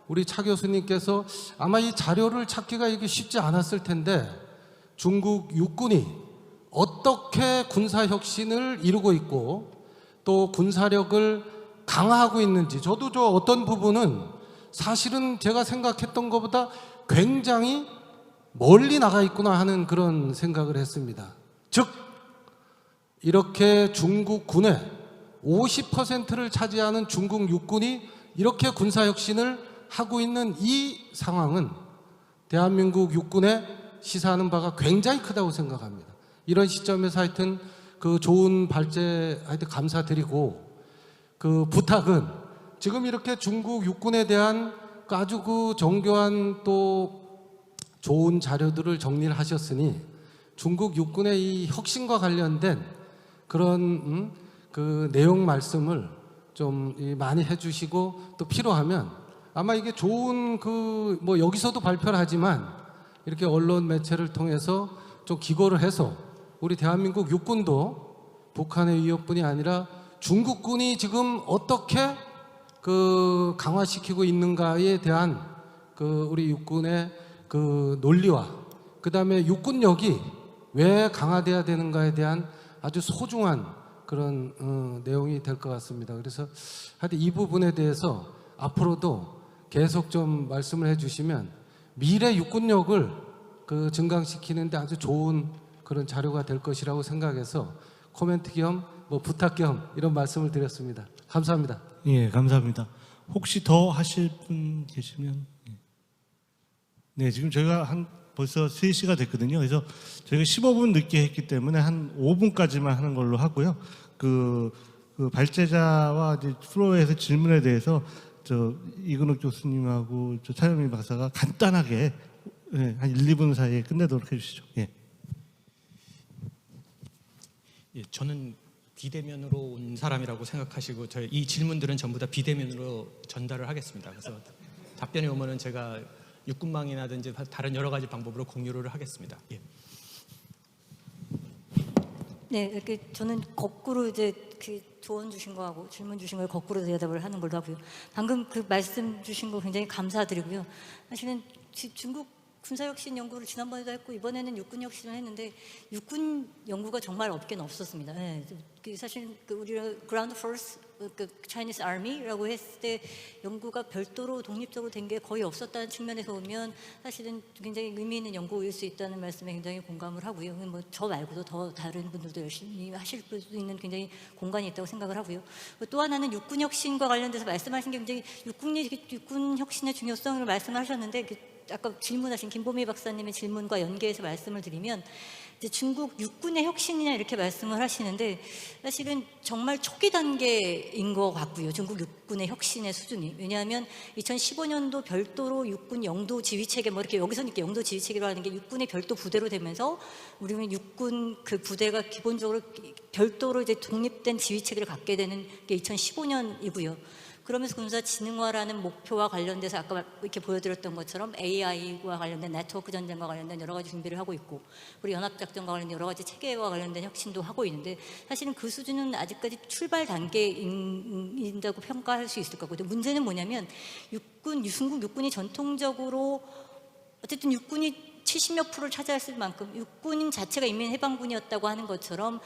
우리 차 교수님께서 아마 이 자료를 찾기가 이게 쉽지 않았을 텐데, 중국 육군이 어떻게 군사혁신을 이루고 있고 또 군사력을 강화하고 있는지, 저도 어떤 부분은 사실은 제가 생각했던 것보다 굉장히 멀리 나가 있구나 하는 그런 생각을 했습니다. 즉 이렇게 중국 군의 50%를 차지하는 중국 육군이 이렇게 군사혁신을 하고 있는 이 상황은 대한민국 육군에 시사하는 바가 굉장히 크다고 생각합니다. 이런 시점에서 하여튼 좋은 발제 하여튼 감사드리고, 부탁은 지금 이렇게 중국 육군에 대한 아주 정교한 또 좋은 자료들을 정리를 하셨으니 중국 육군의 이 혁신과 관련된 그런 내용 말씀을 좀 많이 해주시고, 또 필요하면 아마 이게 좋은 뭐 여기서도 발표를 하지만 이렇게 언론 매체를 통해서 좀 기고를 해서 우리 대한민국 육군도 북한의 위협뿐이 아니라 중국군이 지금 어떻게 강화시키고 있는가에 대한 우리 육군의 논리와 그다음에 육군력이 왜 강화돼야 되는가에 대한 아주 소중한 그런 내용이 될 것 같습니다. 그래서 하여튼 이 부분에 대해서 앞으로도 계속 좀 말씀을 해주시면 미래 육군력을 증강시키는데 아주 좋은 그런 자료가 될 것이라고 생각해서 코멘트 겸 뭐 부탁 겸 이런 말씀을 드렸습니다. 감사합니다. 예, 감사합니다. 혹시 더 하실 분 계시면? 예. 네, 지금 저희가 벌써 3시가 됐거든요. 그래서 저희가 15분 늦게 했기 때문에 한 5분까지만 하는 걸로 하고요. 그 발제자와 이제 프로에서 질문에 대해서 이근욱 교수님하고 차영민 박사가 간단하게 한 1, 2분 사이에 끝내도록 해주시죠. 예. 예, 저는 비대면으로 온 사람이라고 생각하시고 저희 이 질문들은 전부 다 비대면으로 전달을 하겠습니다. 그래서 답변이 오면은 제가 육군망이라든지 다른 여러 가지 방법으로 공유를 하겠습니다. 예. 네, 이렇게 저는 거꾸로 이제 그 조언 주신 거하고 질문 주신 걸 거꾸로 대답을 하는 걸로 하고요. 방금 그 말씀 주신 거 굉장히 감사드리고요. 사실은 중국 군사혁신 연구를 지난번에도 했고 이번에는 육군혁신을 했는데 육군 연구가 정말 없긴 없었습니다. 네, 사실 우리가 Ground Force, Chinese Army라고 했을 때 연구가 별도로 독립적으로 된 게 거의 없었다는 측면에서 보면 사실은 굉장히 의미 있는 연구일 수 있다는 말씀에 굉장히 공감을 하고요. 뭐 저 말고도 더 다른 분들도 열심히 하실 수 있는 굉장히 공간이 있다고 생각을 하고요. 또 하나는 육군혁신과 관련돼서 말씀하신 게 굉장히 육군혁신의 중요성을 말씀하셨는데 아까 질문하신 김보미 박사님의 질문과 연계해서 말씀을 드리면 이제 중국 육군의 혁신이냐 이렇게 말씀을 하시는데 사실은 정말 초기 단계인 것 같고요. 중국 육군의 혁신의 수준이. 왜냐하면 2015년도 별도로 육군 영도 지휘체계 뭐 이렇게 여기서 이렇게 영도 지휘체계로 하는 게 육군의 별도 부대로 되면서 우리는 육군 그 부대가 기본적으로 별도로 이제 독립된 지휘체계를 갖게 되는 게 2015년이고요. 그러면서 군사지능화라는 목표와 관련돼서 아까 이렇게 보여드렸던 것처럼 AI와 관련된 네트워크 전쟁과 관련된 여러 가지 준비를 하고 있고 그리고 연합작전과 관련된 여러 가지 체계와 관련된 혁신도 하고 있는데 사실은 그 수준은 아직까지 출발 단계인다고 평가할 수 있을 것 같고 문제는 뭐냐면 중국 육군이 전통적으로 어쨌든 육군이 70몇 %를 차지했을 만큼 육군 자체가 인민해방군이었다고 하는 것처럼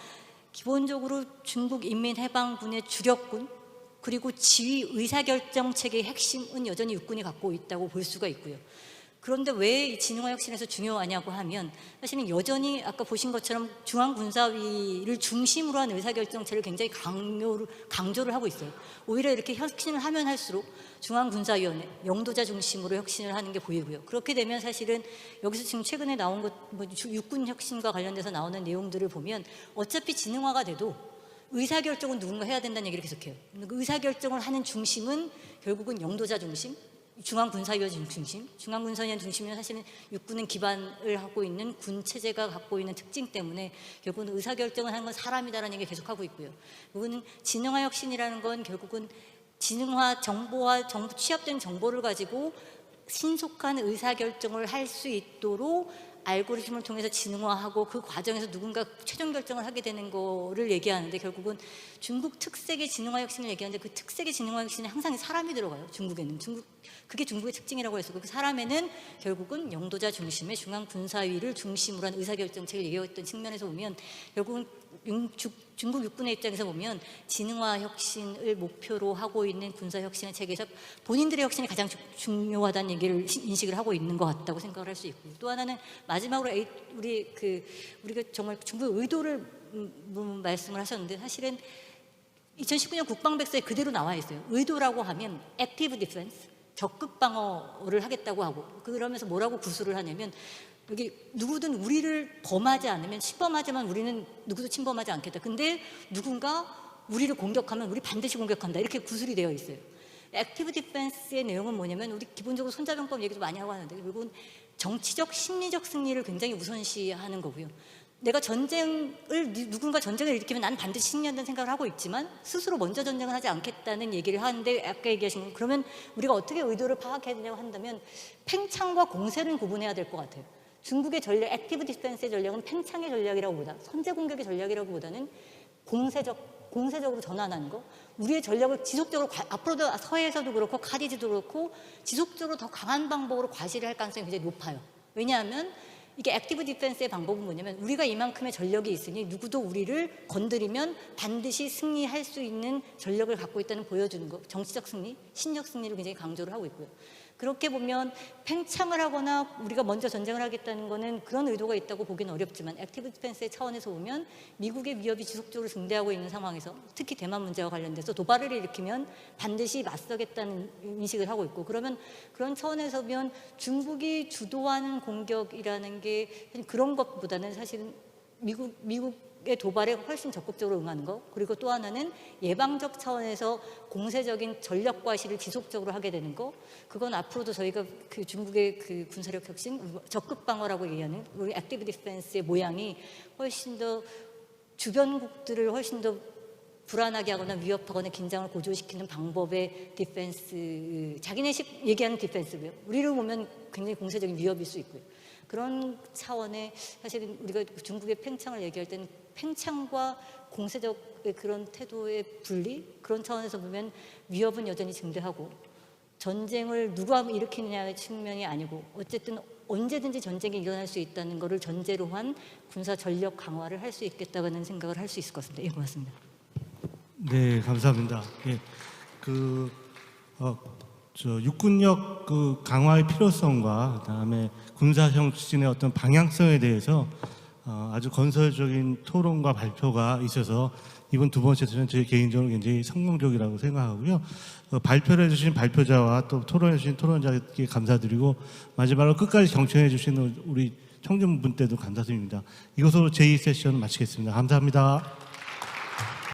기본적으로 중국 인민해방군의 주력군 그리고 지휘 의사결정 체계의 핵심은 여전히 육군이 갖고 있다고 볼 수가 있고요. 그런데 왜 이 진흥화 혁신에서 중요하냐고 하면 사실은 여전히 아까 보신 것처럼 중앙군사위를 중심으로 한 의사결정체를 굉장히 강조를 하고 있어요. 오히려 이렇게 혁신을 하면 할수록 중앙군사위원회, 영도자 중심으로 혁신을 하는 게 보이고요. 그렇게 되면 사실은 여기서 지금 최근에 나온 육군 혁신과 관련돼서 나오는 내용들을 보면 어차피 진흥화가 돼도 의사결정은 누군가 해야 된다는 얘기를 계속해요. 의사결정을 하는 중심은 결국은 영도자 중심, 중앙군사위원 중심, 중앙군사위원 중심은 사실은 육군은 기반을 하고 있는 군 체제가 갖고 있는 특징 때문에 결국은 의사결정을 하는 건 사람이다라는 얘기를 계속하고 있고요. 이거는 진흥화 혁신이라는 건 결국은 진흥화 정보와 취합된 정보를 가지고 신속한 의사결정을 할 수 있도록 알고리즘을 통해서 진흥화하고 그 과정에서 누군가 최종 결정을 하게 되는 거를 얘기하는데 결국은 중국 특색의 진흥화 혁신을 얘기하는데 그 특색의 진흥화 혁신에 항상 사람이 들어가요. 중국에는. 그게 중국의 특징이라고 해서 그 사람에는 결국은 영도자 중심의 중앙군사위를 중심으로 한 의사결정책을 얘기했던 측면에서 보면 결국은 중국 육군의 입장에서 보면 진흥화 혁신을 목표로 하고 있는 군사혁신의 체계에서 본인들의 혁신이 가장 중요하다는 얘기를 인식을 하고 있는 것 같다고 생각을 할 수 있고요. 또 하나는 마지막으로 우리가 정말 중국의 의도를 말씀을 하셨는데 사실은 2019년 국방백서에 그대로 나와 있어요. 의도라고 하면 액티브 디펜스, 적극 방어를 하겠다고 하고 그러면서 뭐라고 구술을 하냐면 여기 누구든 우리를 범하지 않으면 침범하지만 우리는 누구도 침범하지 않겠다. 근데 누군가 우리를 공격하면 우리 반드시 공격한다. 이렇게 구술이 되어 있어요. 액티브 디펜스의 내용은 뭐냐면 우리 기본적으로 손자병법 얘기도 많이 하고 하는데 결국은 정치적 심리적 승리를 굉장히 우선시하는 거고요. 내가 누군가 전쟁을 일으키면 나는 반드시 승리한다는 생각을 하고 있지만 스스로 먼저 전쟁을 하지 않겠다는 얘기를 하는데 아까 얘기하신 건 그러면 우리가 어떻게 의도를 파악해야 되냐고 한다면 팽창과 공세를 구분해야 될 것 같아요. 중국의 전략, 액티브 디펜스의 전략은 팽창의 전략이라고보다 선제 공격의 전략이라고보다는 공세적으로 전환하는 거. 우리의 전략을 지속적으로 앞으로도 서해에서도 그렇고 카디즈도 그렇고 지속적으로 더 강한 방법으로 과시를 할 가능성이 굉장히 높아요. 왜냐하면 이게 액티브 디펜스의 방법은 뭐냐면 우리가 이만큼의 전력이 있으니 누구도 우리를 건드리면 반드시 승리할 수 있는 전력을 갖고 있다는 보여주는 거. 정치적 승리, 신력 승리를 굉장히 강조를 하고 있고요. 그렇게 보면 팽창을 하거나 우리가 먼저 전쟁을 하겠다는 거는 그런 의도가 있다고 보기는 어렵지만 액티브 디펜스의 차원에서 보면 미국의 위협이 지속적으로 증대하고 있는 상황에서 특히 대만 문제와 관련돼서 도발을 일으키면 반드시 맞서겠다는 인식을 하고 있고 그러면 그런 차원에서 보면 중국이 주도하는 공격이라는 게 그런 것보다는 사실은 미국의 도발에 훨씬 적극적으로 응하는 거 그리고 또 하나는 예방적 차원에서 공세적인 전력 과시를 지속적으로 하게 되는 거 그건 앞으로도 저희가 그 중국의 그 군사력 혁신 적극 방어라고 얘기하는 우리 액티브 디펜스의 모양이 훨씬 더 주변국들을 훨씬 더 불안하게 하거나 위협하거나 긴장을 고조시키는 방법의 디펜스 자기네식 얘기하는 디펜스고요. 우리를 보면 굉장히 공세적인 위협일 수 있고요. 그런 차원의 사실은 우리가 중국의 팽창을 얘기할 때는 팽창과 공세적의 그런 태도의 분리 그런 차원에서 보면 위협은 여전히 증대하고 전쟁을 누가 일으키느냐의 측면이 아니고 어쨌든 언제든지 전쟁이 일어날 수 있다는 것을 전제로 한 군사 전력 강화를 할 수 있겠다는 생각을 할 수 있을 것 같습니다. 예, 고맙습니다. 네, 감사합니다. 예, 육군력 그 강화의 필요성과 그다음에 군사형 추진의 어떤 방향성에 대해서 아주 건설적인 토론과 발표가 있어서 이번 두 번째 세션 제 개인적으로 굉장히 성공적이라고 생각하고요. 발표를 해주신 발표자와 또 토론해주신 토론자께 감사드리고 마지막으로 끝까지 경청해주신 우리 청중분 때도 감사드립니다. 이것으로 제2 세션 마치겠습니다. 감사합니다.